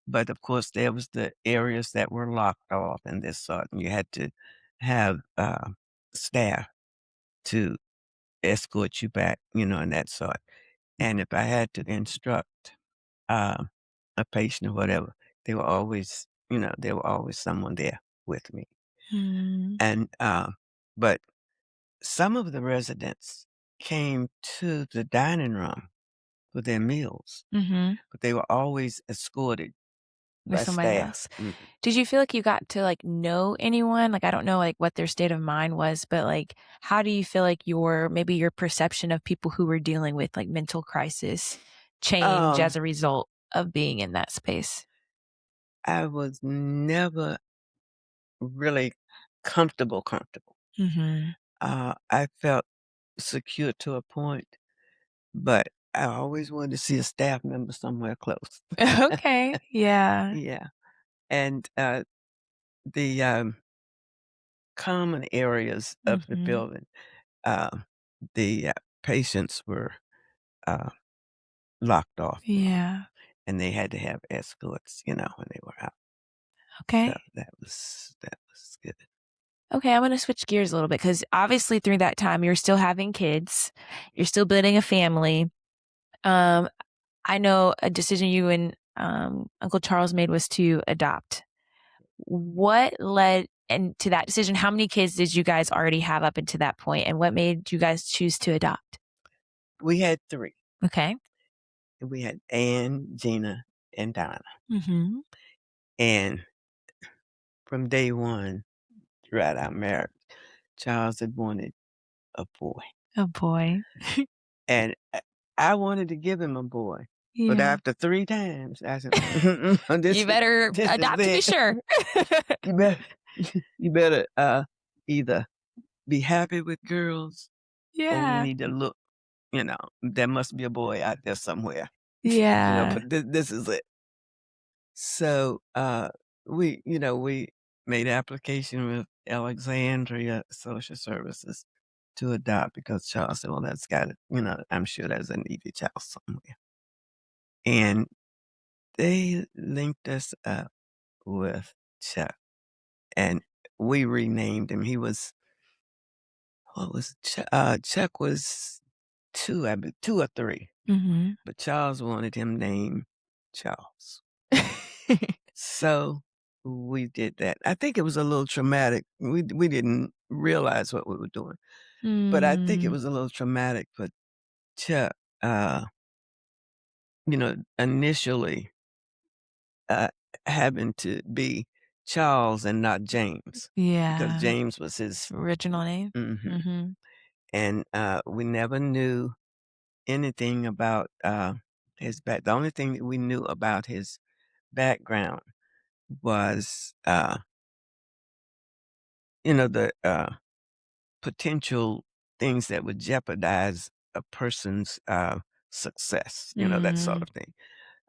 but of course, there was the areas that were locked off and this sort, and you had to have, staff to escort you back, and that sort. And if I had to instruct, um, a patient or whatever, there were always someone there with me. Mm. And, but some of the residents came to the dining room for their meals, Mhm. but they were always escorted With by somebody staff. else. Mhm. Did you feel like you got to, like, know anyone? Like, I don't know, like, what their state of mind was, but, like, how do you feel like your perception of people who were dealing with, like, mental crisis change as Um, a result of being in that space? I was never really comfortable. Mhm. I felt secure to a point, but I always wanted to see a staff member somewhere close. Okay. Yeah. Yeah, and, the, common areas of the Mhm. building, um, the, patients were, uh, locked off from, Yeah. and they had to have escorts, when they were out. So Okay. that was good. Okay, I wanna switch gears a little bit because obviously through that time, you're still having kids, you're still building a family. Um, I know a decision you and, Uncle Charles made was to adopt. What led to that decision? How many kids did you guys already have up until that point, and what made you guys choose to adopt? We had 3. Okay. We had Ann, Gina, and Donna, Mhm. and from day 1 throughout our marriage, Charles had wanted a boy, Oh, boy. and I wanted to give him a boy, but Yeah. after 3 times, I said, "Mm-mm, You better this is adopt to be it. sure. You better you better, either be happy with girls or we Yeah. need to look, there must be a boy out there somewhere, Yeah. but this is it." So, we made application with Alexandria Social Services to adopt because Charles said, "Well, that's got it, I'm sure there's a needy child somewhere." And they linked us up with Chuck, and we renamed him. He was what was Chuck was 2, 2 or 3, Mhm. but Charles wanted him named Charles. So, we did that. I think it was a little traumatic. We didn't realize what we were doing, but I think it Mm. was a little traumatic for Chuck, initially, uh, having to be Charles and not James because Yeah. James was his. Original name? Mhm, Mhm. and, we never knew anything about, his the only thing that we knew about his background was, the, potential things that would jeopardize a person's, success, that sort Mm. of thing.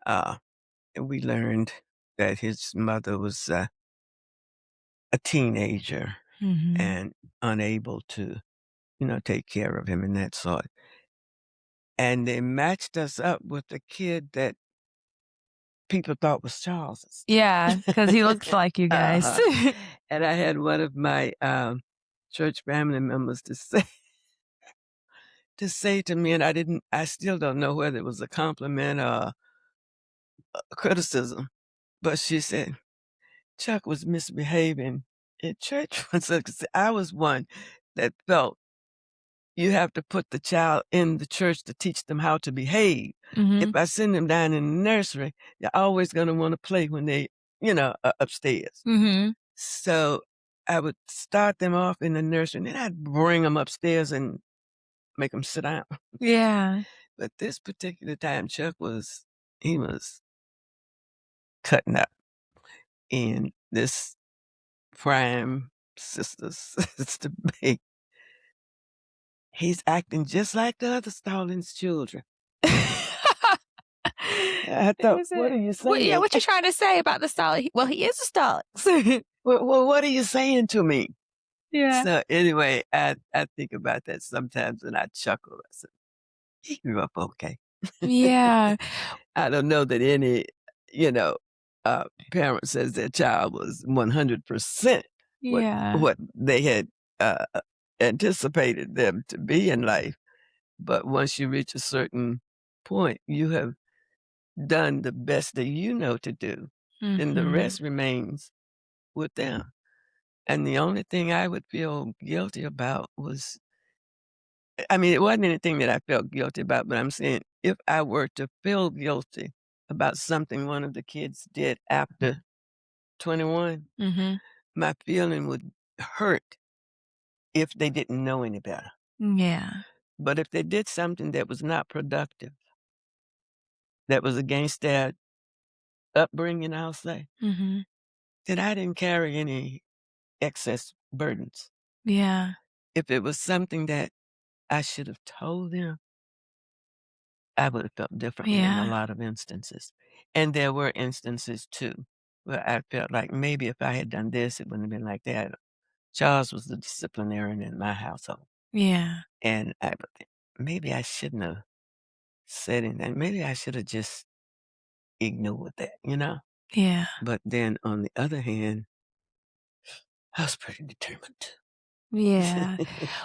Uh, and we learned that his mother was, a teenager Mhm. and unable to, take care of him and that sort. And they matched us up with the kid that people thought was Charles's. Yeah, 'cause he looks like you guys. Uh-huh. And I had one of my, church family members to say to me, and I still don't know whether it was a compliment or a criticism, but she said, "Chuck was misbehaving in church." I was one that felt you have to put the child in the church to teach them how to behave. If Mhm. I send them down in the nursery, they're always gonna wanna play when they, are upstairs. Mhm. So, I would start them off in the nursery, and then I'd bring them upstairs and make them sit down. Yeah. But this particular time, he was cutting up, and this prime sister babe, he's acting just like the other Stallings children. I thought, Is "What it are you what yeah, saying? what you trying to say about the Stallings? Well, he is a Stallings. What are you saying to me?" Yeah. So, anyway, I think about that sometimes, and I chuckle. I said, "He grew up okay." Yeah. I don't know that any, you know, parent says their child was 100% what Yeah. what they had, anticipated them to be in life, but once you reach a certain point, you have done the best that you know to do, and the Mhm. rest remains with them, and the only thing I would feel guilty about was I mean, it wasn't anything that I felt guilty about, but I'm saying if I were to feel guilty about something one of the kids did after 21, Mhm. my feeling would hurt if they didn't know any better. Yeah. But if they did something that was not productive, that was against their upbringing, I'll say, Mhm. then I didn't carry any excess burdens. Yeah. If it was something that I should have told them, I would have felt differently in a Yeah. lot of instances. And there were instances too where I felt like maybe if I had done this, it wouldn't have been like that. Charles was the disciplinarian in my household. Yeah. And maybe I shouldn't have said anything. Maybe I should have just ignored that, you know? Yeah. But then on the other hand, I was pretty determined. Yeah.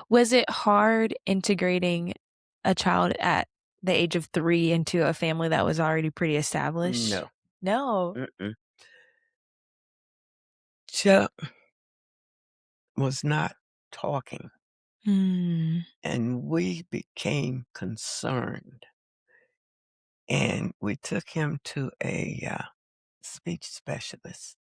Was it hard integrating a child at the age of 3 into a family that was already pretty established? No. No. Mm-mm. Chuck was not talking, Mm. and we became concerned. And we took him to a speech specialist.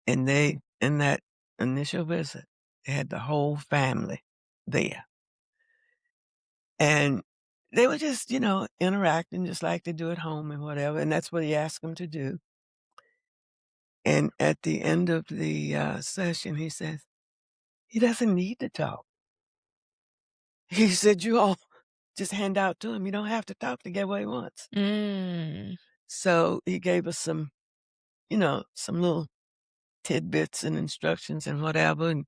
And they, in that initial visit, they had the whole family there. And they were just, interacting just like they do at home and whatever. And that's what he asked them to do. And at the end of the session, he says, he doesn't need to talk. He said, you all just hand out to him. You don't have to talk to get what he wants. Mm. So he gave us some little tidbits and instructions and whatever, and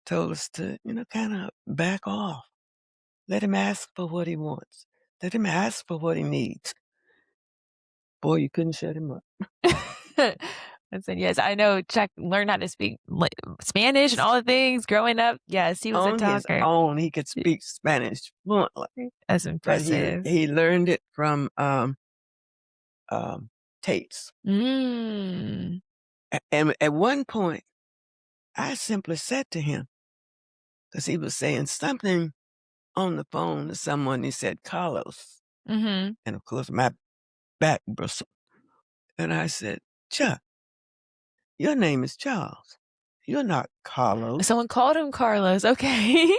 told us to, kind of back off. Let him ask for what he wants. Let him ask for what he needs. Boy, you couldn't shut him up. I said, yes, I know Chuck learned how to speak Spanish and all the things growing up. Yes, he was a On his talker. own, he could speak Spanish fluently, That's but impressive. he learned it from tapes. Mm. And at one point, I simply said to him, because he was saying something on the phone to someone, he said, Carlos. Mm-hmm. And of course, my back bristled. And I said, Chuck, your name is Charles. You're not Carlos. Someone called him Carlos. Okay.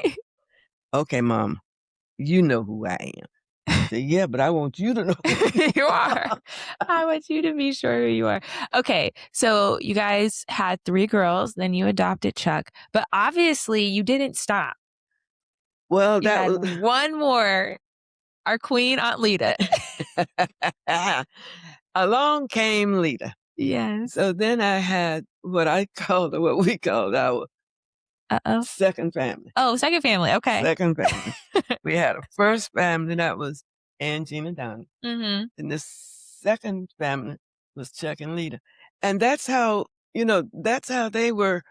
Okay, Mom, you know who I am. I said, yeah, but I want you to know who You are. I want you to be sure who you are. Okay, so you guys had 3 girls, then you adopted Chuck, but obviously you didn't stop. Well, You that had was one more, our queen, Aunt Lita. along came Lita. Yes. So then I had what we called our Uh-oh. second family. Oh, second family. Okay. Second family. We had a first family that was Angie and Donna. Mm-hmm. And the second family was Chuck and Lita. And that's how, that's how they were.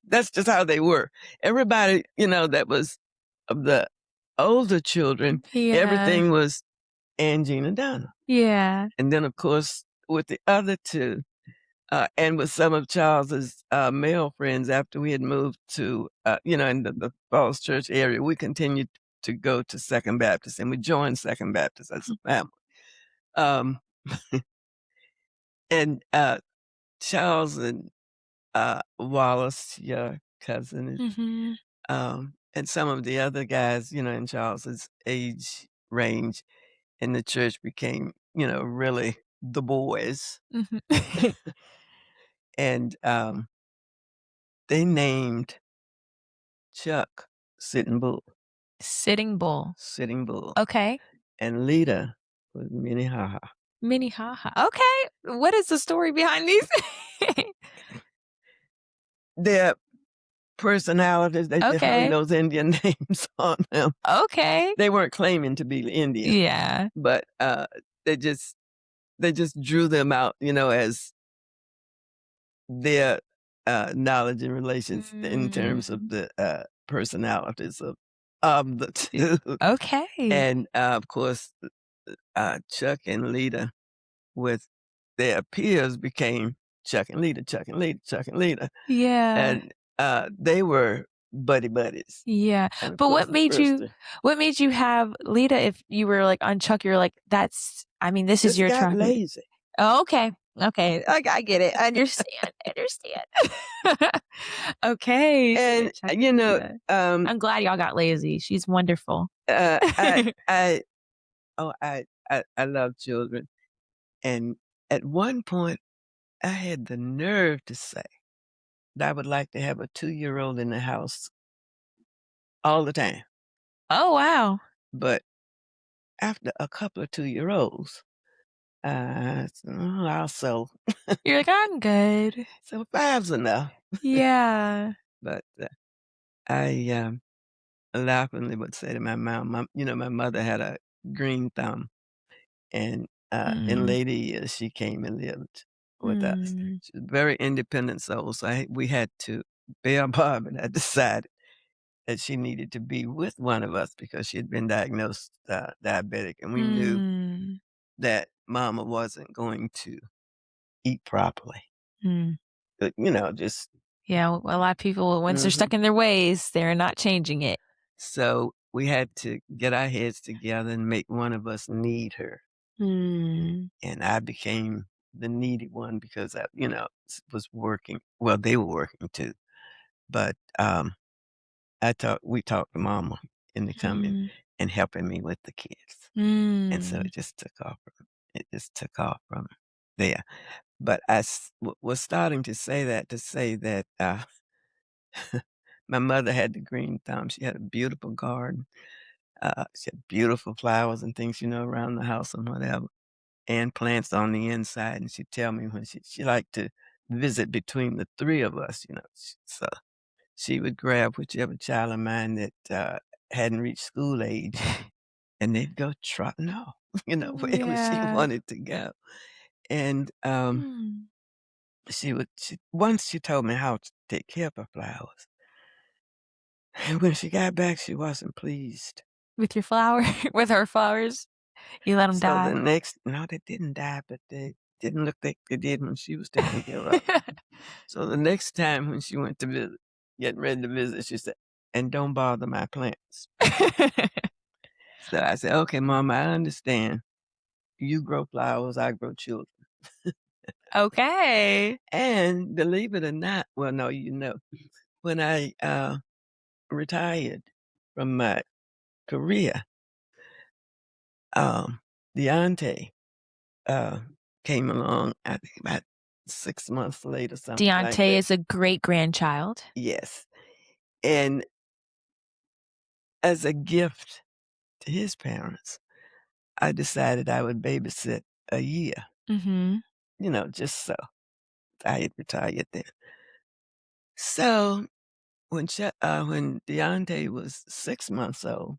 That's just how they were. Everybody, that was of the older children, Yeah. everything was Angie and Donna. Yeah. And then, of course, with the other two, and with some of Charles's male friends, after we had moved to, in the Falls Church area, we continued to go to Second Baptist, and we joined Second Baptist as a family. Um, and Charles and Wallace, your cousin, Mm-hmm. and some of the other guys, in Charles's age range in the church became, really the boys. Mm-hmm. And they named Chuck Sitting Bull. Sitting Bull. Sitting Bull. Okay. And Lita was Minnehaha. Minnehaha. Okay. What is the story behind these? Their personalities, they just hung Okay. those Indian names on them. Okay. They weren't claiming to be Indian. Yeah. But they just drew them out, as their knowledge and relations in terms of the personalities of the two. Okay. And of course, Chuck and Lita with their peers became Chuck and Lita, Chuck and Lita, Chuck and Lita. Yeah. And they were buddies. Yeah. And of But course, what made you have Lita if you were like on Chuck, you're like, this is your got truck. lazy. Oh, okay. Okay. I get it. I understand. Okay. And I'm glad y'all got lazy. She's wonderful. I love children. And at one point I had the nerve to say that I would like to have a 2-year-old in the house all the time. Oh, wow. But after a couple of 2-year-olds, I'll settle. You're like, "I'm good." So 5's enough. Yeah. But, I, laughingly would say to my mom, my mother had a green thumb, and, in Mm, later years, she came and lived with us. mm, She was a very independent soul, so we had to bear Barb, and I decided that she needed to be with one of us because she had been diagnosed, diabetic, and we knew mm, that mama wasn't going to eat properly. mm. But, just Yeah, a lot of people, once they're mhm. stuck in their ways, they're not changing it. So, we had to get our heads together and make one of us need her, Mm, and I became the needy one because I, was working well, they were working too, but, we talked to mama into coming mm, and helping me with the kids, and so mm. it just took off from there. But was starting to say that to say that, my mother had the green thumb. She had a beautiful garden. She had beautiful flowers and things, around the house and whatever, and plants on the inside. And she'd tell me when she liked to visit between the three of us, so she would grab whichever child of mine that hadn't reached school age, and they'd go trotting off, wherever she Yeah. wanted to go. And Mm. once she told me how to take care of her flowers. And when she got back, she wasn't pleased. With your flower, with her flowers, you let them So the die. next no, they didn't die, but they didn't look like they did when she was taking care of 'em. So the next time when she went to visit, getting ready to visit, she said, "And don't bother my plants." So I said, "Okay, mom, I understand. You grow flowers, I grow children." Okay. And believe it or not, well, no, when I, retired from my career, um, Deontay uh, came along, I think about 6 months later, something like Deontay that. is a great-grandchild. Yes, and as a gift to his parents, I decided I would babysit a year, Mhm. just so I had retired then. So, when Deontay was 6 months old,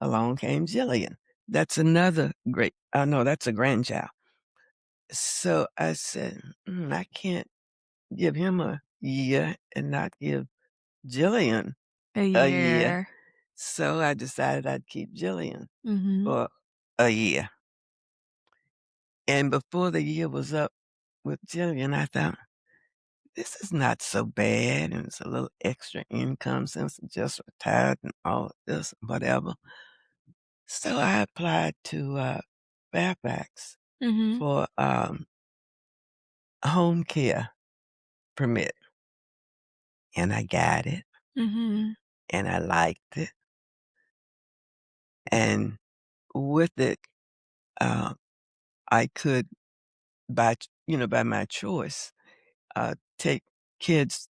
along came Jillian. That's another no, that's a grandchild. So I said, I can't give him a year and not give Jillian A a year. year. So I decided I'd keep Jillian Mhm. for a year. And before the year was up with Jillian, I thought, this is not so bad. And it's a little extra income since I just retired and all of this, whatever. So I applied to Fairfax Mhm. for a home care permit. And I got it. Mhm. And I liked it. And with it, uh, I could, by my choice, take kids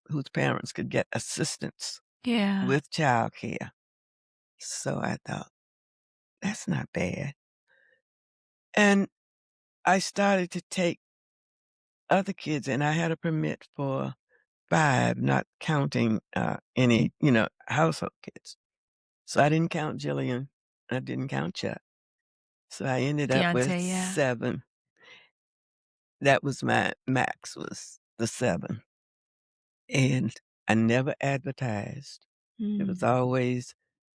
whose parents could get assistance Yeah. with childcare. So I thought, that's not bad. And I started to take other kids, and I had a permit for 5, not counting any, household kids. So I didn't count Jillian. I didn't count Chuck. So I ended up with Deontay, yeah. 7. That was my max, was the 7. And I never advertised. It was Mm. always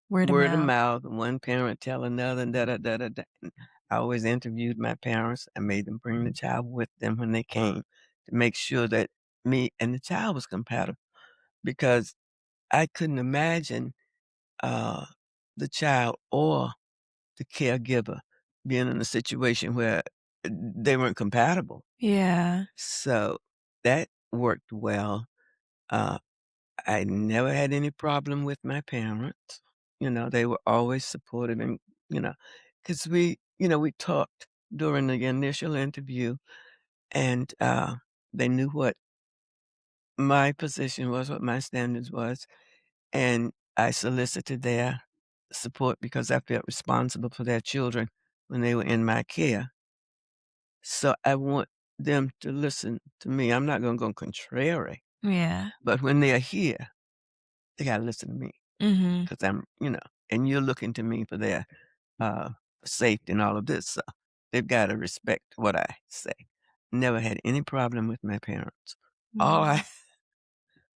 Word of word of mouth. mouth, one parent tell another, and da da da da da. I always interviewed my parents. I made them bring the child with them when they came to make sure that me and the child was compatible because I couldn't imagine uh, the child or the caregiver being in a situation where they weren't compatible. Yeah. So that worked well. Uh, I never had any problem with my parents. They were always supportive and, you know, because we talked during the initial interview and they knew what my position was, what my standards was. And I solicited their support because I felt responsible for their children when they were in my care. So I want them to listen to me. I'm not gonna go contrary, Yeah. but when they're here, they gotta listen to me Mhm. because and you're looking to me for their uh, safety and all of this. So they've got to respect what I say. Never had any problem with my parents. All I Mhm.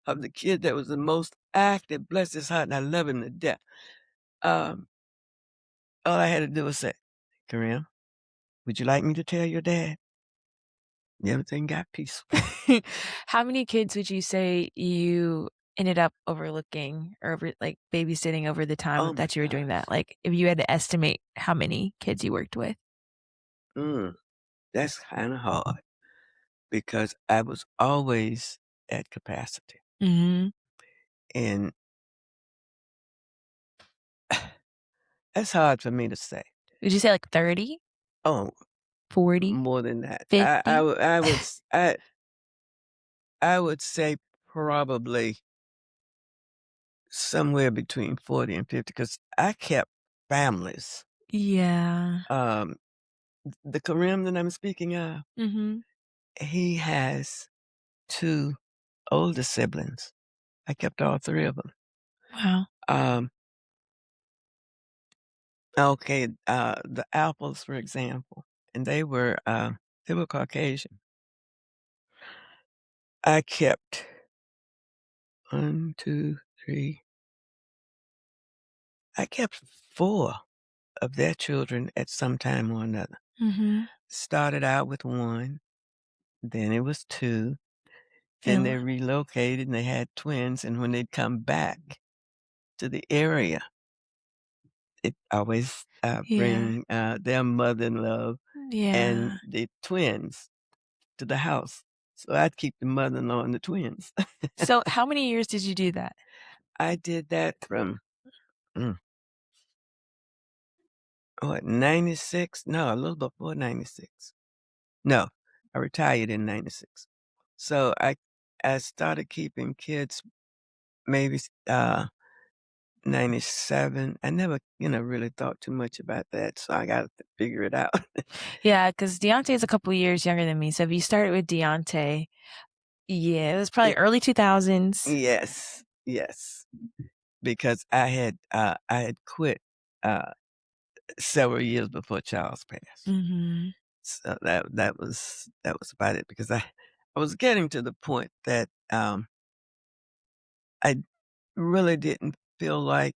of the kid that was the most active, bless his heart, and I love him to death. Um, all I had to do was say, Kareem, would you like me to tell your dad? Everything got peaceful. How many kids would you say you ended up overlooking or like, babysitting over the Oh time my that you were doing that? gosh. Like, if you had to estimate how many kids you worked with? Mm, that's kind of hard because I was always at capacity. Mhm. And that's hard for me to say. Would you say, like, 30, Oh, 40, more than that. 50? I would say probably somewhere between 40 and 50 because I kept families. Yeah. Um, the Kareem that I'm speaking of, Mhm. he has 2 older siblings. I kept all 3 of them. Wow. Um, okay, the Apples, for example, and they were Caucasian. I kept 1, 2, 3 I kept 4 of their children at some time or another. Mhm. Started out with 1, then it was 2, then And they relocated and they had twins, and when they'd come back to the area, it always, yeah. bring, their mother-in-law and Yeah. the twins to the house. So I'd keep the mother-in-law and the twins. So, how many years did you do that? I did that from, mm, what, 96? No, a little before 96. No, I retired in 96. So I started keeping kids maybe, 97. I never, really thought too much about that, so I gotta figure it out. Yeah, because Deontay is a couple years younger than me, so if you started with Deontay, yeah, it was probably It early 2000s. Yes, yes, because I had quit, uh, several years before Charles passed. Mhm. So that was about it because I was getting to the point that, I really didn't feel like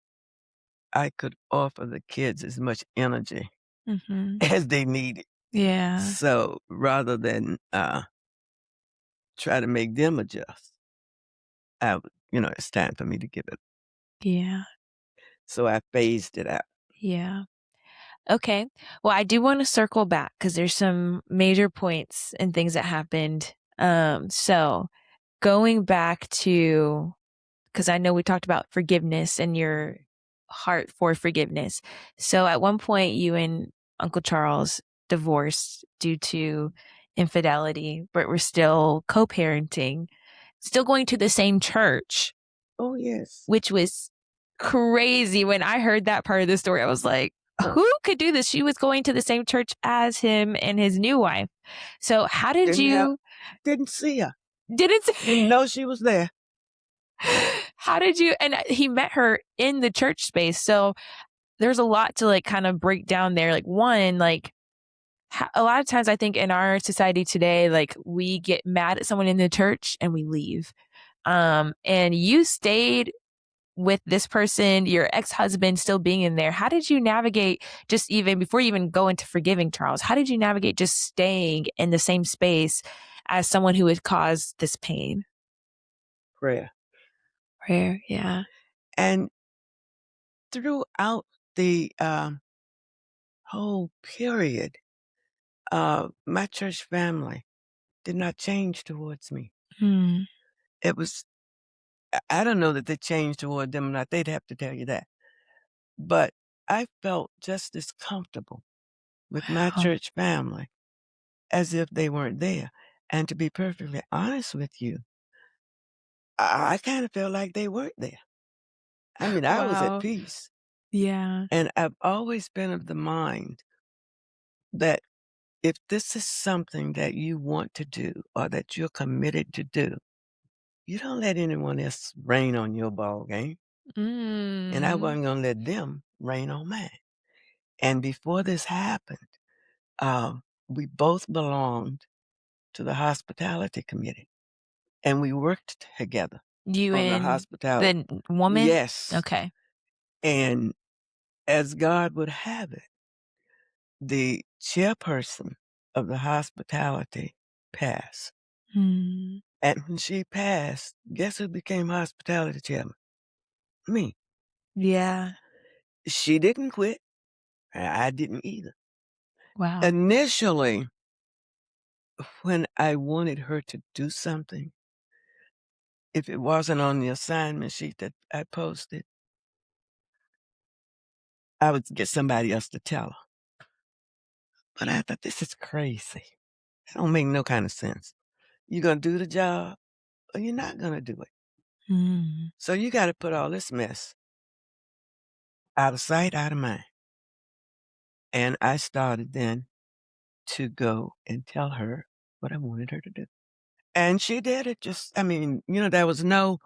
I could offer the kids as much energy Mhm. as they needed. Yeah. So rather than, try to make them adjust, it's time for me to give it. Yeah. So I phased it out. Yeah. Okay. Well, I do wanna circle back because there's some major points and things that happened. So going back to, because I know we talked about forgiveness and your heart for forgiveness. So at one point, you and Uncle Charles divorced due to infidelity, but we're still co-parenting, still going to the same church, Oh, yes. which was crazy. When I heard that part of the story, I was like, who could do this? She was going to the same church as him and his new wife. So how did Didn't have you didn't see her. didn't Didn't know she was there. how did you, and he met her in the church space. So there's a lot to like kind of break down there. Like, one, like, a lot of times I think in our society today, like, we get mad at someone in the church and we leave. And you stayed with this person, your ex-husband still being in there. How did you navigate, just even before you even go into forgiving Charles, how did you navigate just staying in the same space as someone who had caused this pain? Prayer. Prayer, yeah. And throughout the, whole period, my church family did not change towards me. Hmm. It was I don't know that they changed toward them or not, they'd have to tell you that. But I felt just as comfortable with my Wow. church family as if they weren't there. And to be perfectly honest with you, I kinda felt like they weren't there. I mean, I was at Wow. peace. Yeah. And I've always been of the mind that if this is something that you want to do or that you're committed to do, you don't let anyone else rain on your ball game. And I Mm. wasn't gonna let them rain on mine. And before this happened, we both belonged to the hospitality committee, and we worked together You on the and hospitality. the woman? Yes, Okay. and as God would have it, the chairperson of the hospitality passed. Mm. And when she passed, guess who became hospitality chairman? Me. Yeah. She didn't quit, and I didn't either. Wow. Initially, when I wanted her to do something, if it wasn't on the assignment sheet that I posted, I would get somebody else to tell her. But I thought, this is crazy. It don't make no kind of sense. You're gonna do the job or you're not gonna do it. Mm. So you gotta put all this mess out of sight, out of mind. And I started then to go and tell her what I wanted her to do. And she did it. Just, I mean, there was no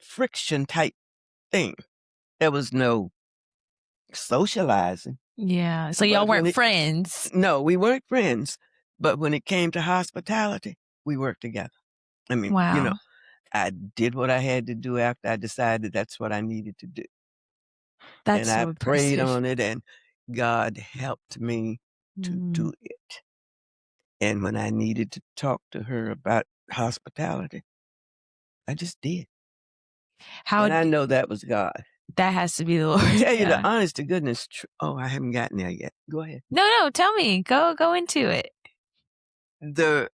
friction type thing. There was no socializing. Yeah. So y'all But weren't friends? no, we weren't friends. But when it came to hospitality, we worked together. I mean, Wow. I did what I had to do after I decided that's what I needed to do. That's And I so prayed impressive. on it, and God helped me to Mm. do it. And when I needed to talk to her about hospitality, I just did. How And I d know that was God. that has to be the To Lord, tell you the yeah. honest to goodness oh, I haven't gotten there yet. Go ahead. No, no, tell me. Go into it. The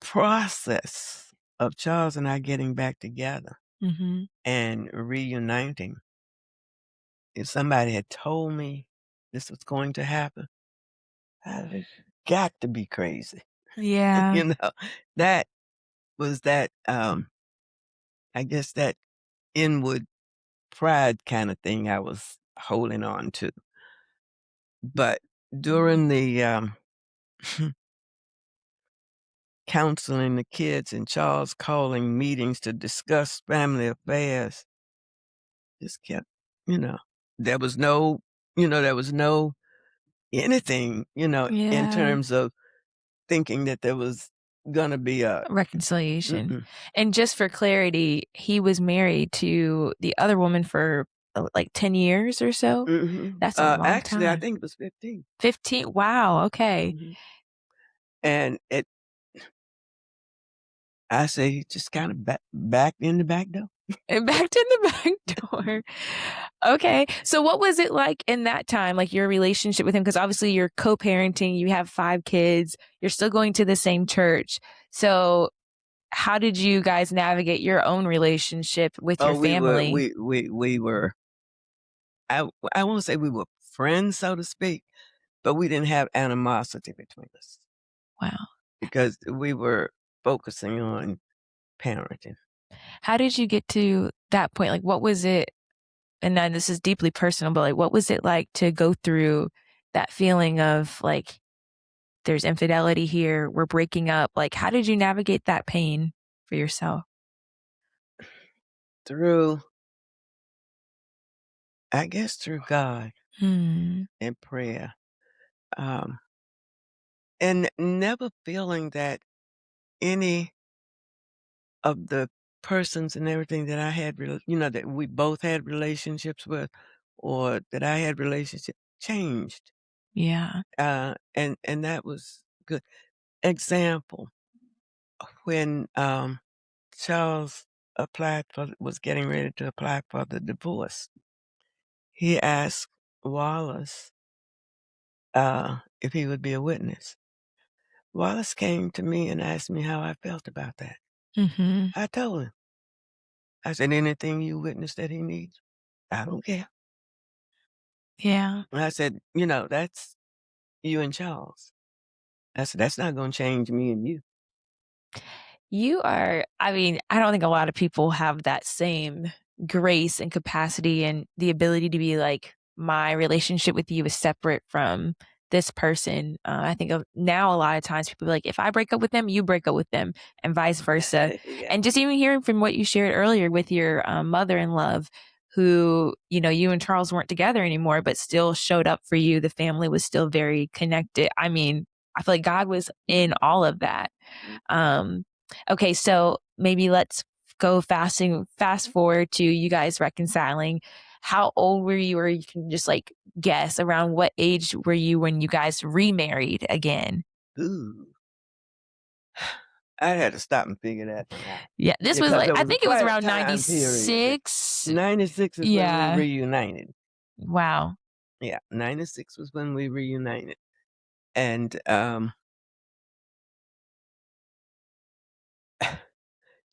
process of Charles and I getting back together Mhm. and reuniting, if somebody had told me this was going to happen, I'd got to be crazy. Yeah. You know, that was that, I guess that inward pride kind of thing I was holding on to. But during the counseling the kids and Charles calling meetings to discuss family affairs, just kept, you know, there was no, there was no anything, in Yeah. terms of thinking that there was gonna be a Reconciliation. mm-mm, And just for clarity, he was married to the other woman for, like, 10 years or so? mhm. That's a long Actually, I time. think it was 15. 15? Wow, okay. Mhm. And I say he just kind of back in the back door. And backed in the back door. Okay. So what was it like in that time, like, your relationship with him? Because obviously you're co-parenting, you have 5 kids, you're still going to the same church. So how did you guys navigate your own relationship with your Oh, family? we were. I won't say we were friends, so to speak, but we didn't have animosity between us Wow. because we were focusing on parenting. How did you get to that point? Like, what was it, and then this is deeply personal, but, like, what was it like to go through that feeling of, like, there's infidelity here, we're breaking up? Like, how did you navigate that pain for yourself? Through, I guess, through God Hmm. and prayer, um, and never feeling that any of the persons and everything that I had, that we both had relationships with, or that I had relationship changed. Yeah. And that was good. Example, when Charles was getting ready to apply for the divorce, he asked Wallace if he would be a witness. Wallace came to me and asked me how I felt about that. Mhm. I told him. I said, anything you witness that he needs, I don't care. Yeah. And I said, that's you and Charles. I said, that's not going to change me and you. You are, I mean, I don't think a lot of people have that same grace and capacity and the ability to be like, my relationship with you is separate from this person. I think of now a lot of times people are like, if I break up with them, you break up with them, and vice versa. Yeah. And just even hearing from what you shared earlier with your mother-in-law, who, you know, you and Charles weren't together anymore, but still showed up for you. The family was still very connected. I mean, I feel like God was in all of that. Okay, so maybe let's go fast forward to you guys reconciling. How old were you, or you can just like guess around what age were you when you guys remarried again? Ooh. I had to stop and figure that one out. Yeah, this was Because like, there I was think it was quite a around time period. 96. 96 is when we Yeah. reunited. Wow. Yeah, 96 was when we reunited. And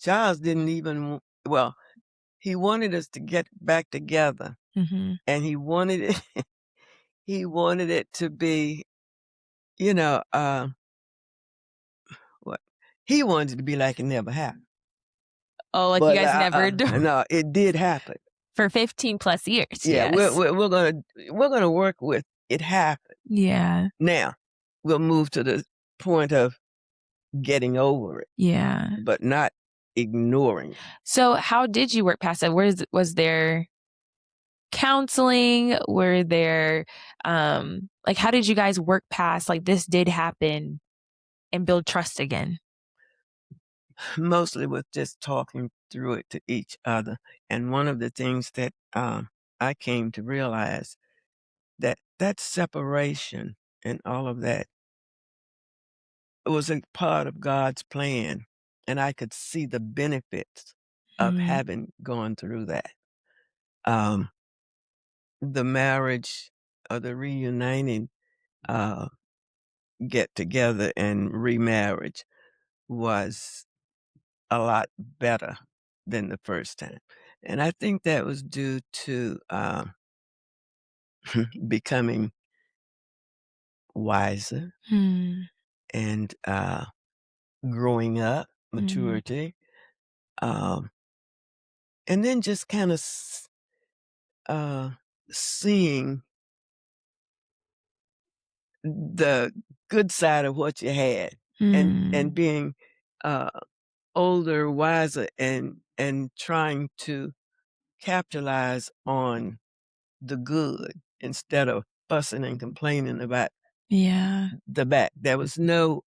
Charles didn't even, well, he wanted us to get back together, Mm-hmm. and he wanted it he wanted it to be, you know, what he wanted it to be like it never happened. Oh, like you But guys never no, it did happen. for 15 plus years. Yeah, Yes. we're gonna work with it happened. Yeah. Now we'll move to the point of getting over it, Yeah. but not ignoring it. So how did you work past that? Was there counseling? Were there like, how did you guys work past like this did happen and build trust again? Mostly with just talking through it to each other. And one of the things that I came to realize that separation and all of that was a part of God's plan, and I could see the benefits of Mm, having gone through that. Um, the marriage or the reuniting uh, get together and remarriage was a lot better than the first time. And I think that was due to becoming wiser mm, and growing up, mm, maturity, um, and then just kind of seeing the good side of what you had, and mm. being uh, older, wiser, and trying to capitalize on the good instead of fussing and complaining about Yeah. the back. There was no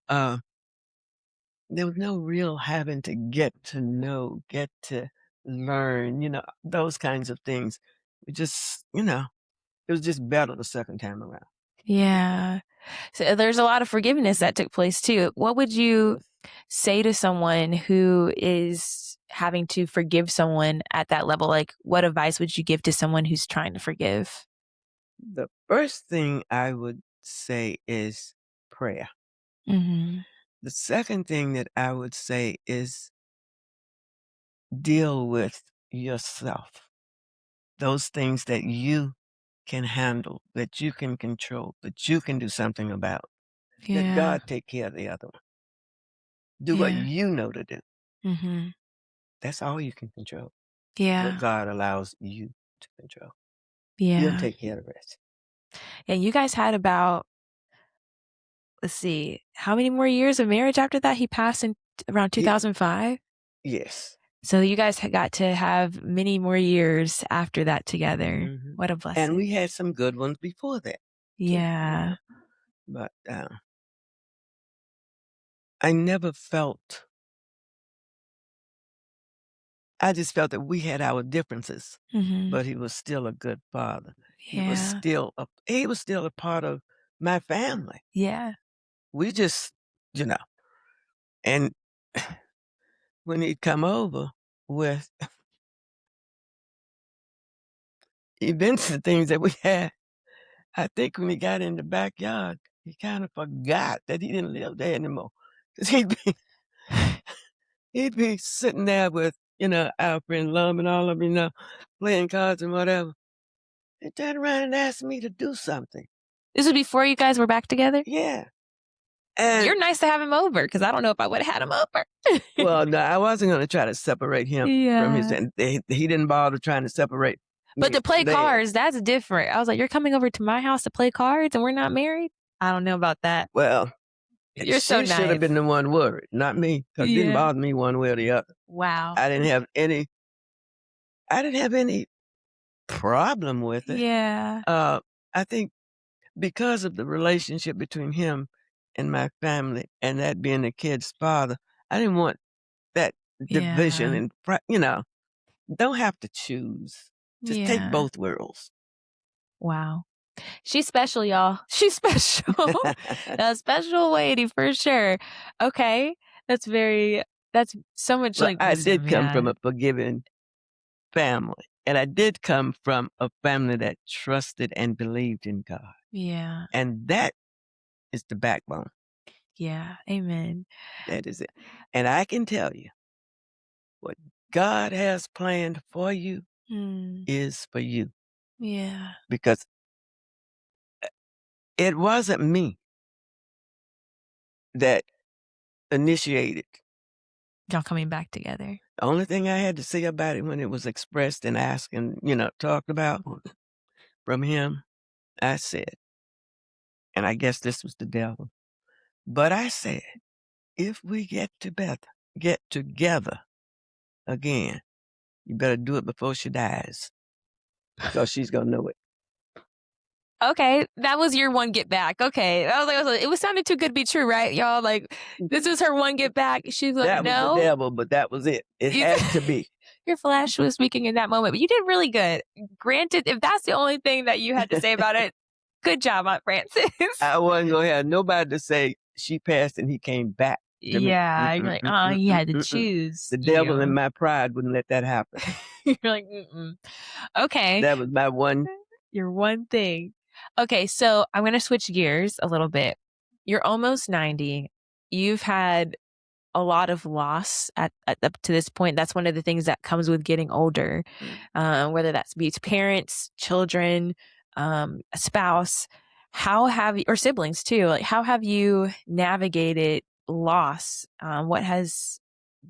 real having to get to know, get to learn, those kinds of things. It was just better the second time around. Yeah. So there's a lot of forgiveness that took place too. What would you say to someone who is having to forgive someone at that level? Like, what advice would you give to someone who's trying to forgive? The first thing I would say is prayer. Mm-hmm. The second thing that I would say is deal with yourself. Those things that you can handle, that you can control, that you can do something about. Let Yeah. God take care of the other one. Do what Yeah. you know to do. Mm-hmm. That's all you can control. Yeah. What God allows you to control. He'll Yeah. take care of the rest. And you guys had about, let's see, how many more years of marriage after that? He passed in around Ye- 2005. Yes. So you guys got to have many more years after that together. Mhm. What a And blessing. we had some good ones before that, too. Yeah. But I never felt, I just felt that we had our differences, Mm-hmm. but he was still a good father. He was Yeah. still a part of my family. Yeah. We just, you know, and when he'd come over with events and things that we had, I think when he got in the backyard, he kind of forgot that he didn't live there anymore. Because he'd be sitting there with, our friend Lum and all of them, playing cards and whatever. He turned around and asked me to do something. This was before you guys were back together? Yeah. And you're nice to have him over because I don't know if I would have had him over. well, no, I wasn't going to try to separate him from his. Yeah. And he didn't bother trying to separate But me to play from theirs. cards, that's different. I was like, you're coming over to my house to play cards and we're not married? I don't know about that. Well, You're so she should have nice. been the one worried, not me, because it didn't Yeah. bother me one way or the other. Wow. I didn't have any problem with it. Yeah. I think because of the relationship between him and my family, and that being the kid's father, I didn't want that division. Yeah. And don't have to choose. Just take Yeah. both worlds. Wow. She's special, y'all. She's special. A special lady for sure. Okay. That's so much But like I wisdom. did come Yeah. from a forgiving family, and I did come from a family that trusted and believed in God, Yeah. and that is the backbone. Yeah. Amen. That is it. And I can tell you, what God has planned for you Mm, is for you, yeah. because it wasn't me that initiated. Y'all coming back together. The only thing I had to say about it when it was expressed and asked and, talked about from him, I said, and I guess this was the devil, but I said, if we get together again, you better do it before she dies, because she's gonna know it. Okay, that was your one get back. Okay, it was sounding too good to be true, right, y'all? Like this was her one get back. She's like, That was the no, devil, but that was it. It You- had to be. your flesh was speaking in that moment, but you did really good. Granted, if that's the only thing that you had to say about it, good job, Aunt Frances. I wasn't gonna have nobody to say she passed and he came back to me. Yeah, you're like, oh, you had to Mm-mm. choose. The devil in my pride wouldn't let that happen. You're like, mm-mm. Okay, That was my one. your one thing. Okay, so I'm going to switch gears a little bit. You're almost 90. You've had a lot of loss at up to this point. That's one of the things that comes with getting older, whether that's be it parents, children, a spouse. How have you, or siblings too? Like, how have you navigated loss? What has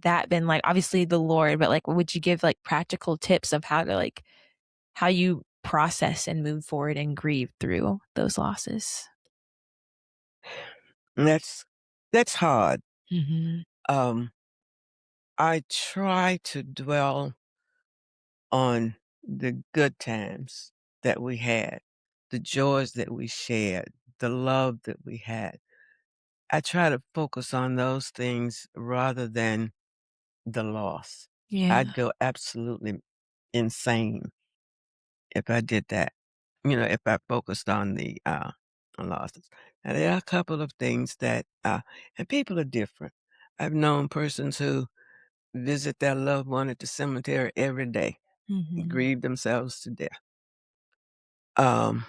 that been like? Obviously, the Lord, but like, would you give like practical tips of how you process and move forward and grieve through those losses? And that's hard. Mm-hmm. I try to dwell on the good times that we had, the joys that we shared, the love that we had. I try to focus on those things rather than the loss. Yeah. I'd go absolutely insane if I did that. If I focused on the losses. Now, there are a couple of things that, and people are different. I've known persons who visit their loved one at the cemetery every day, Mm-hmm. grieve themselves to death. Um,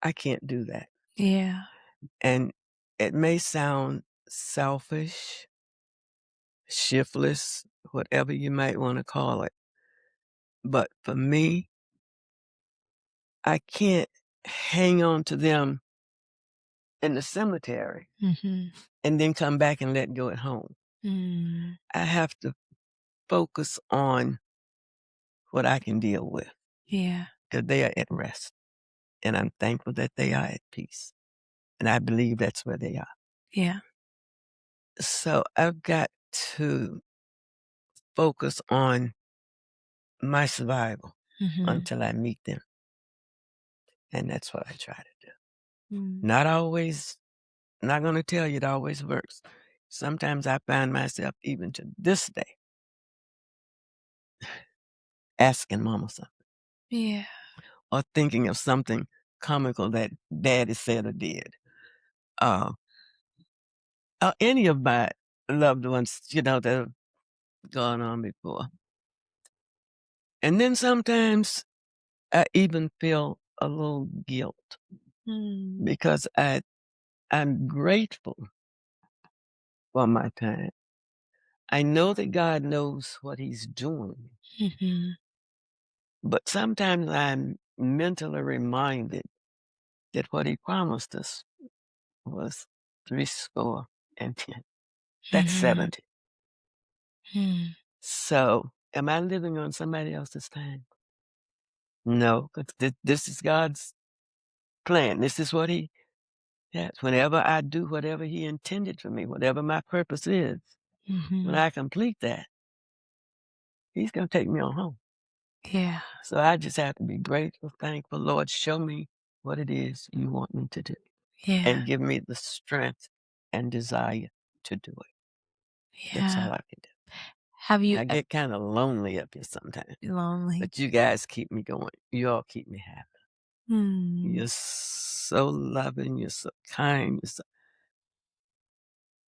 I can't do that. Yeah. And it may sound selfish, shiftless, whatever you might want to call it. But for me, I can't hang on to them in the cemetery Mm-hmm. and then come back and let go at home. Mm. I have to focus on what I can deal with, Yeah. because they are at rest. And I'm thankful that they are at peace. And I believe that's where they are. Yeah. So I've got to focus on my survival Mm-hmm. until I meet them. And that's what I try to do. Mm. Not always, not going to tell you it always works. Sometimes I find myself, even to this day, asking mama something Yeah. or thinking of something comical that daddy said or did. Any of my loved ones, that have gone on before. And then sometimes I even feel a little guilt, Mm. because I'm grateful for my time. I know that God knows what he's doing, Mm-hmm. but sometimes I'm mentally reminded that what he promised us was 70. That's Mhm. 70. Mm. So, am I living on somebody else's time? No, 'cause this is God's plan. This is what He has. Whenever I do whatever He intended for me, whatever my purpose is, when Mhm. I complete that, He's gonna take me on home. Yeah. So I just have to be grateful, thankful. Lord, show me what it is you want me to do Yeah. and give me the strength and desire to do it. That's Yeah. all I can do. Have you I get kind of lonely up here sometimes, lonely? but you guys keep me going. You all keep me happy. Hmm. You're so loving. You're so kind.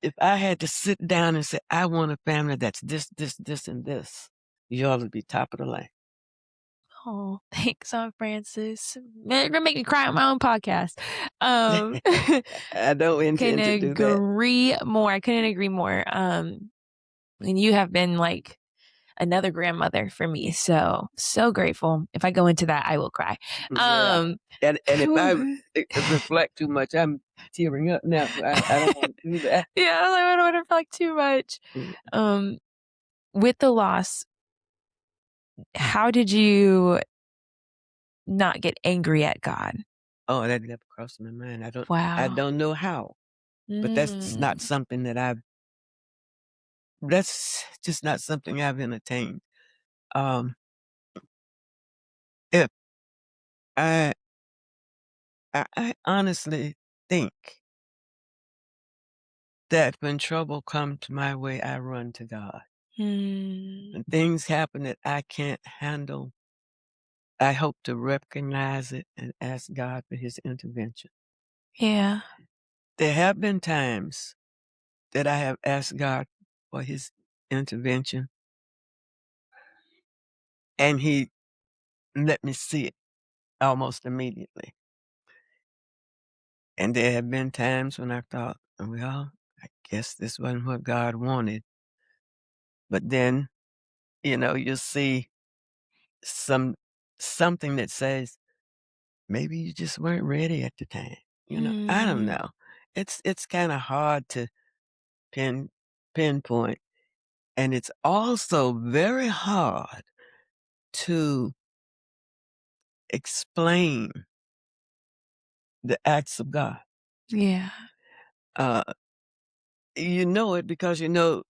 If I had to sit down and say, I want a family that's this, and this, you all would be top of the line. Oh, thanks, Aunt Francis. Man, you're gonna make me cry on my own podcast. Um, I don't couldn't intend to do that. agree more. I couldn't agree more. And you have been like another grandmother for me. So, so grateful. If I go into that, I will cry. Yeah. Um, And if I reflect too much, I'm tearing up now. I don't want to do that. yeah, I don't want to reflect too much. Mm. Um, with the loss, how did you not get angry at God? Oh, that never crossed my mind. I Wow. don't know how, but that's not Mm, something that's just not something I've entertained. Um, if I, I honestly think that when trouble comes my way, I run to God. mm, When things happen that I can't handle, I hope to recognize it and ask God for His intervention. yeah. There have been times that I have asked God for His intervention, and He let me see it almost immediately. And there have been times when I thought, well, I guess this wasn't what God wanted. But then, you'll see something that says, maybe you just weren't ready at the time. I don't Mm, know. It's kind of hard to pin pinpoint. And it's also very hard to explain the acts of God. yeah. Uh, you know it because you know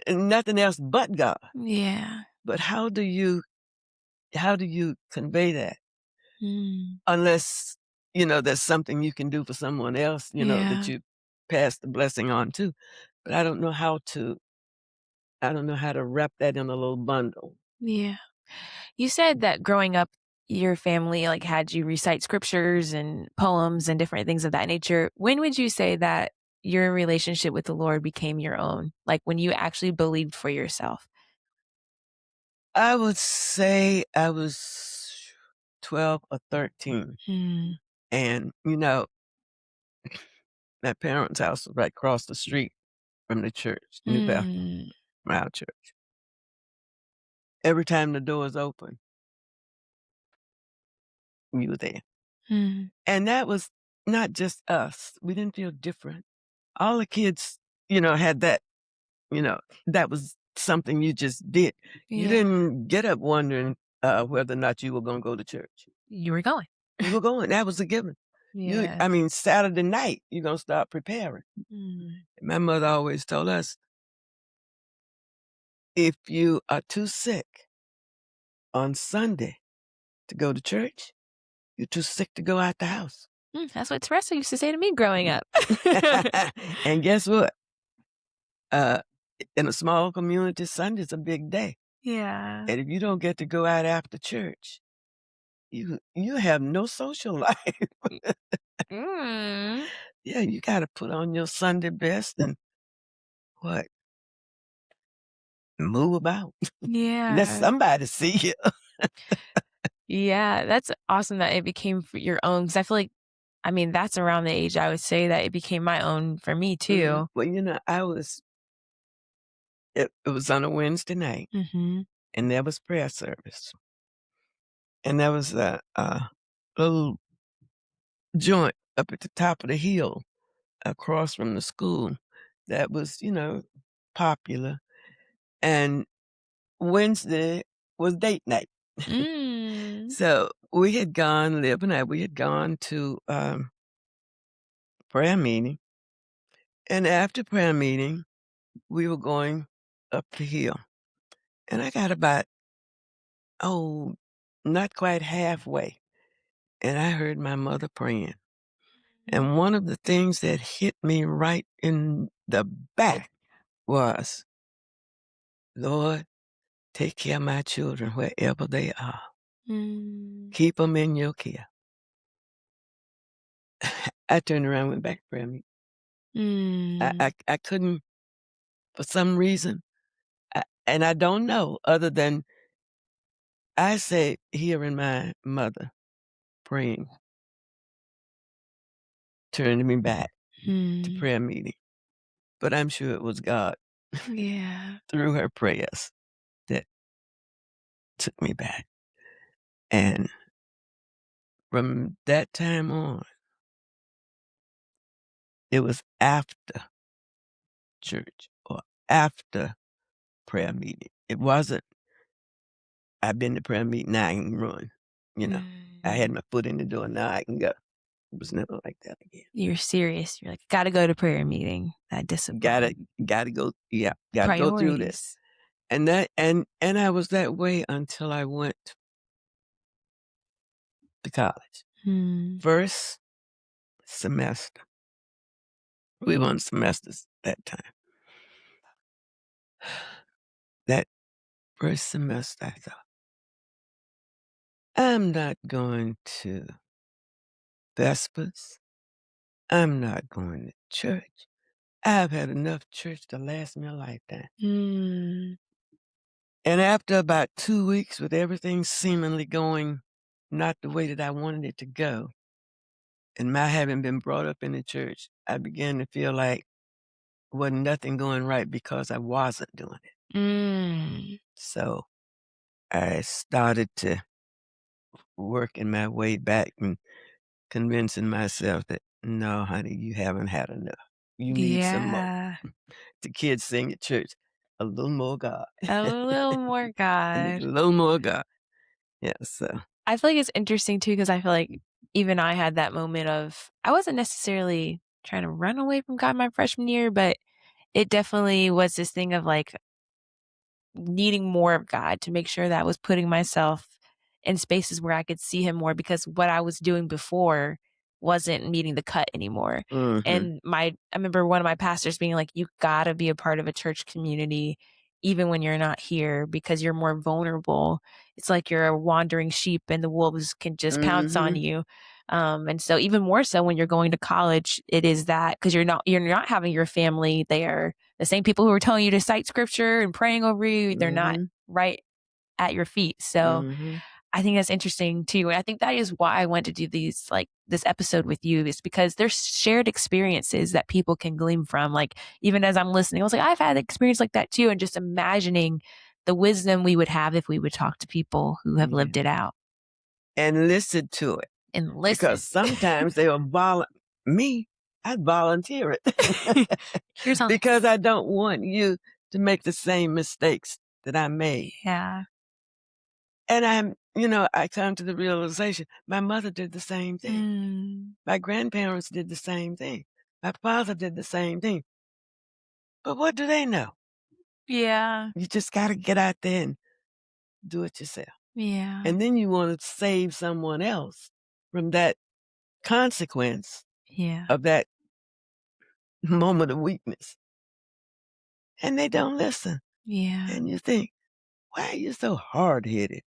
nothing else but God. Yeah. But how do you convey that? Mm, Unless, there's something you can do for someone else, that yeah. you pass the blessing on to. But I don't know how to wrap that in a little bundle. Yeah. You said that growing up, your family like had you recite scriptures and poems and different things of that nature. When would you say that your relationship with the Lord became your own? Like when you actually believed for yourself? I would say I was 12 or 13. Mm, And, my parents' house was right across the street from the church, New Bethel, mm, from our church. Every time the doors open, we were there. mm, And that was not just us. We didn't feel different. All the kids, had that, you know, that was something you just did. You yeah. didn't get up wondering whether or not you were going to go to church. You were going. You were going. That was a given. Yes. Saturday night, you're going to start preparing. Mm, My mother always told us, if you are too sick on Sunday to go to church, you're too sick to go out the house. that's what Teresa used to say to me growing up. And guess what? Uh, in a small community, Sunday's a big day. Yeah. And if you don't get to go out after church, you have no social life. Mm, Yeah, you got to put on your Sunday best and what? Move about. Let yeah. somebody see you. Yeah, that's awesome that it became your own. Because I feel like, I mean, that's around the age I would say that it became my own for me too. Well, it was on a Wednesday night Mhm. and there was prayer service. And there was a little joint up at the top of the hill across from the school that was, popular. And Wednesday was date night. Mm. So we had gone, Lib and I, we had gone to prayer meeting. And after prayer meeting, we were going up the hill. And I got about, not quite halfway. And I heard my mother praying. And one of the things that hit me right in the back was, Lord, take care of my children wherever they are. Mm. Keep them in your care. I turned around and went back to prayer meeting. Mm. I couldn't, for some reason, and I don't know, other than I say hearing my mother praying, turned me back to Mm. prayer meeting. But I'm sure it was God Yeah. through her prayers that took me back. And from that time on, it was after church or after prayer meeting. It wasn't, I've been to prayer meeting, now I can run. I had Mm. my foot in the door, now I can go. It was never like that again. You're serious. You're like, gotta go to prayer meeting. That discipline. Gotta go, gotta go through this. Priorities. And that and I was that way until I went to college. Mm. First semester. We were on semesters that time. That first semester, I thought, I'm not going to Vespers. I'm not going to church. I've had enough church to last me a lifetime. Mm. And after about 2 weeks with everything seemingly going not the way that I wanted it to go, and my having been brought up in the church, I began to feel like wasn't nothing going right because I wasn't doing it. Mm. So I started to working my way back and convincing myself that, no, honey, you haven't had enough. You need some more. Yeah. The kids sing at church, a little more God. A little more I need God. a little more God. Yeah, so. I feel like it's interesting too, because I feel like even I had that moment of, I wasn't necessarily trying to run away from God my freshman year, but it definitely was this thing of like needing more of God to make sure that I was putting myself in spaces where I could see him more, because what I was doing before wasn't meeting the cut anymore. Mm-hmm. And I remember one of my pastors being like, you gotta be a part of a church community even when you're not here, because you're more vulnerable. It's like you're a wandering sheep and the wolves can just pounce on Mm-hmm. you. And so even more so when you're going to college, it is that, because you're not having your family there. The same people who are telling you to cite scripture and praying over you, they're not Mm-hmm. right at your feet. So Mm-hmm. I think that's interesting too. And I think that is why I wanted to do this episode with you, is because there's shared experiences that people can glean from. Like, even as I'm listening, I was like, I've had an experience like that too. And just imagining the wisdom we would have if we would talk to people who have Yeah. lived it out And listen to it. and listen. Because sometimes they will I'd volunteer it. Here's how. Because I don't want you to make the same mistakes that I made. Yeah. And I come to the realization, my mother did the same thing. Mm. My grandparents did the same thing. My father did the same thing. But what do they know? Yeah. You just got to get out there and do it yourself. Yeah. And then you want to save someone else from that consequence Yeah. of that moment of weakness. And they don't listen. Yeah. And you think, why are you so hard-headed?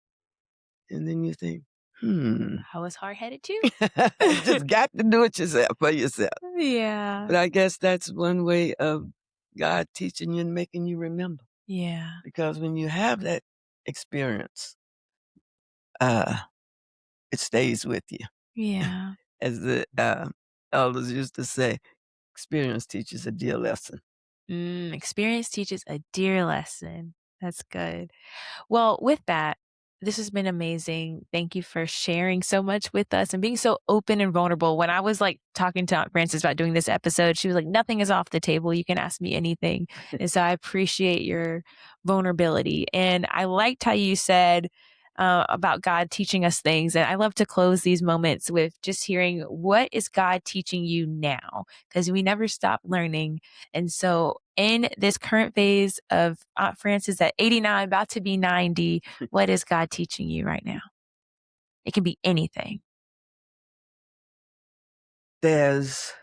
And then you think, I was hard headed too. just got to do it yourself for yourself. Yeah. But I guess that's one way of God teaching you and making you remember. Yeah. Because when you have that experience, it stays with you. Yeah. As the elders used to say, experience teaches a dear lesson. Experience teaches a dear lesson. That's good. Well, with that, this has been amazing. Thank you for sharing so much with us and being so open and vulnerable. When I was like talking to Aunt Frances about doing this episode, she was like, nothing is off the table. You can ask me anything. And so I appreciate your vulnerability. And I liked how you said about God teaching us things. And I love to close these moments with just hearing, what is God teaching you now? Because we never stop learning. And so in this current phase of Aunt Frances at 89, about to be 90, what is God teaching you right now? It can be anything. There's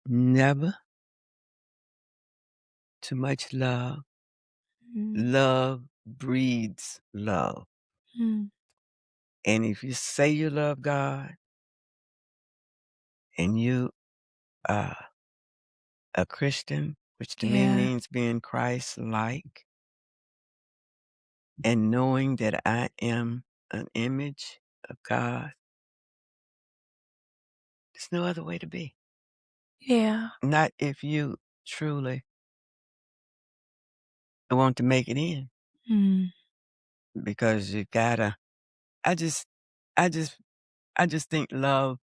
never too much love. Mm, Love breeds love. mm, And if you say you love God and you are a Christian, which to me yeah, means being Christ-like, and knowing that I am an image of God, there's no other way to be. yeah, Not if you truly want to make it in, mm, because you gotta. I just, I just, I just think love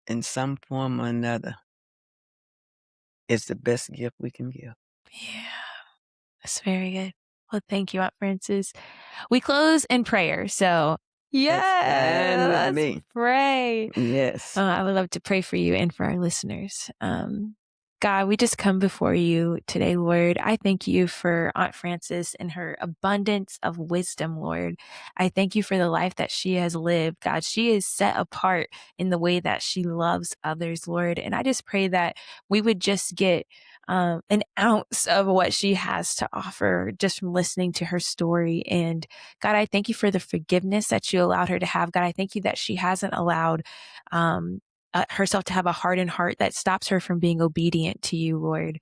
in some form or another is the best gift we can give. yeah. That's very good. Well, thank you, Aunt Frances. We close in prayer. So, That's fine with yeah, let's me. pray. Yes. I would love to pray for you and for our listeners. God, we just come before you today, Lord. I thank you for Aunt Frances and her abundance of wisdom, Lord. I thank you for the life that she has lived, God. She is set apart in the way that she loves others, Lord. And I just pray that we would just get an ounce of what she has to offer just from listening to her story. And God, I thank you for the forgiveness that you allowed her to have. God, I thank you that she hasn't allowed herself to have a hardened heart that stops her from being obedient to you, Lord.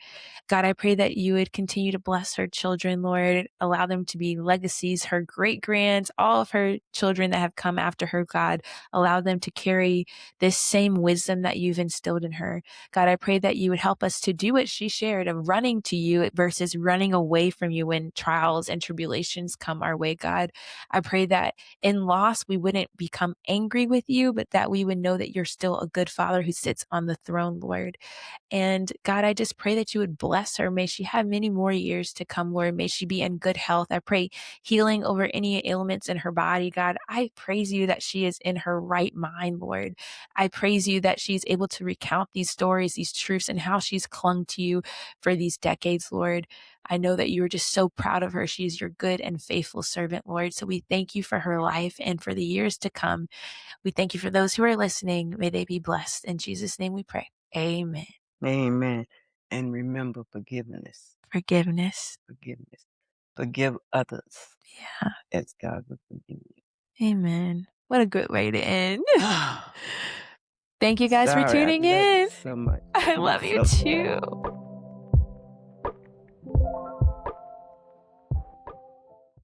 God, I pray that you would continue to bless her children, Lord. Allow them to be legacies, her great grands, all of her children that have come after her, God. Allow them to carry this same wisdom that you've instilled in her. God, I pray that you would help us to do what she shared of running to you versus running away from you when trials and tribulations come our way, God. I pray that in loss, we wouldn't become angry with you, but that we would know that you're still a good father who sits on the throne, Lord. And God, I just pray that you would bless her. May she have many more years to come, Lord. May she be in good health. I pray healing over any ailments in her body, God. I praise you that she is in her right mind, Lord. I praise you that she's able to recount these stories, these truths, and how she's clung to you for these decades, Lord. I know that you are just so proud of her. She is your good and faithful servant, Lord. So we thank you for her life and for the years to come. We thank you for those who are listening. May they be blessed. In Jesus' name we pray. Amen. Amen. And remember forgiveness. Forgiveness. Forgiveness. Forgive others Yeah. as God will forgive you. Amen. What a good way to end. Thank you guys for Sorry, I tuning love you in. so much. I You're love you so too.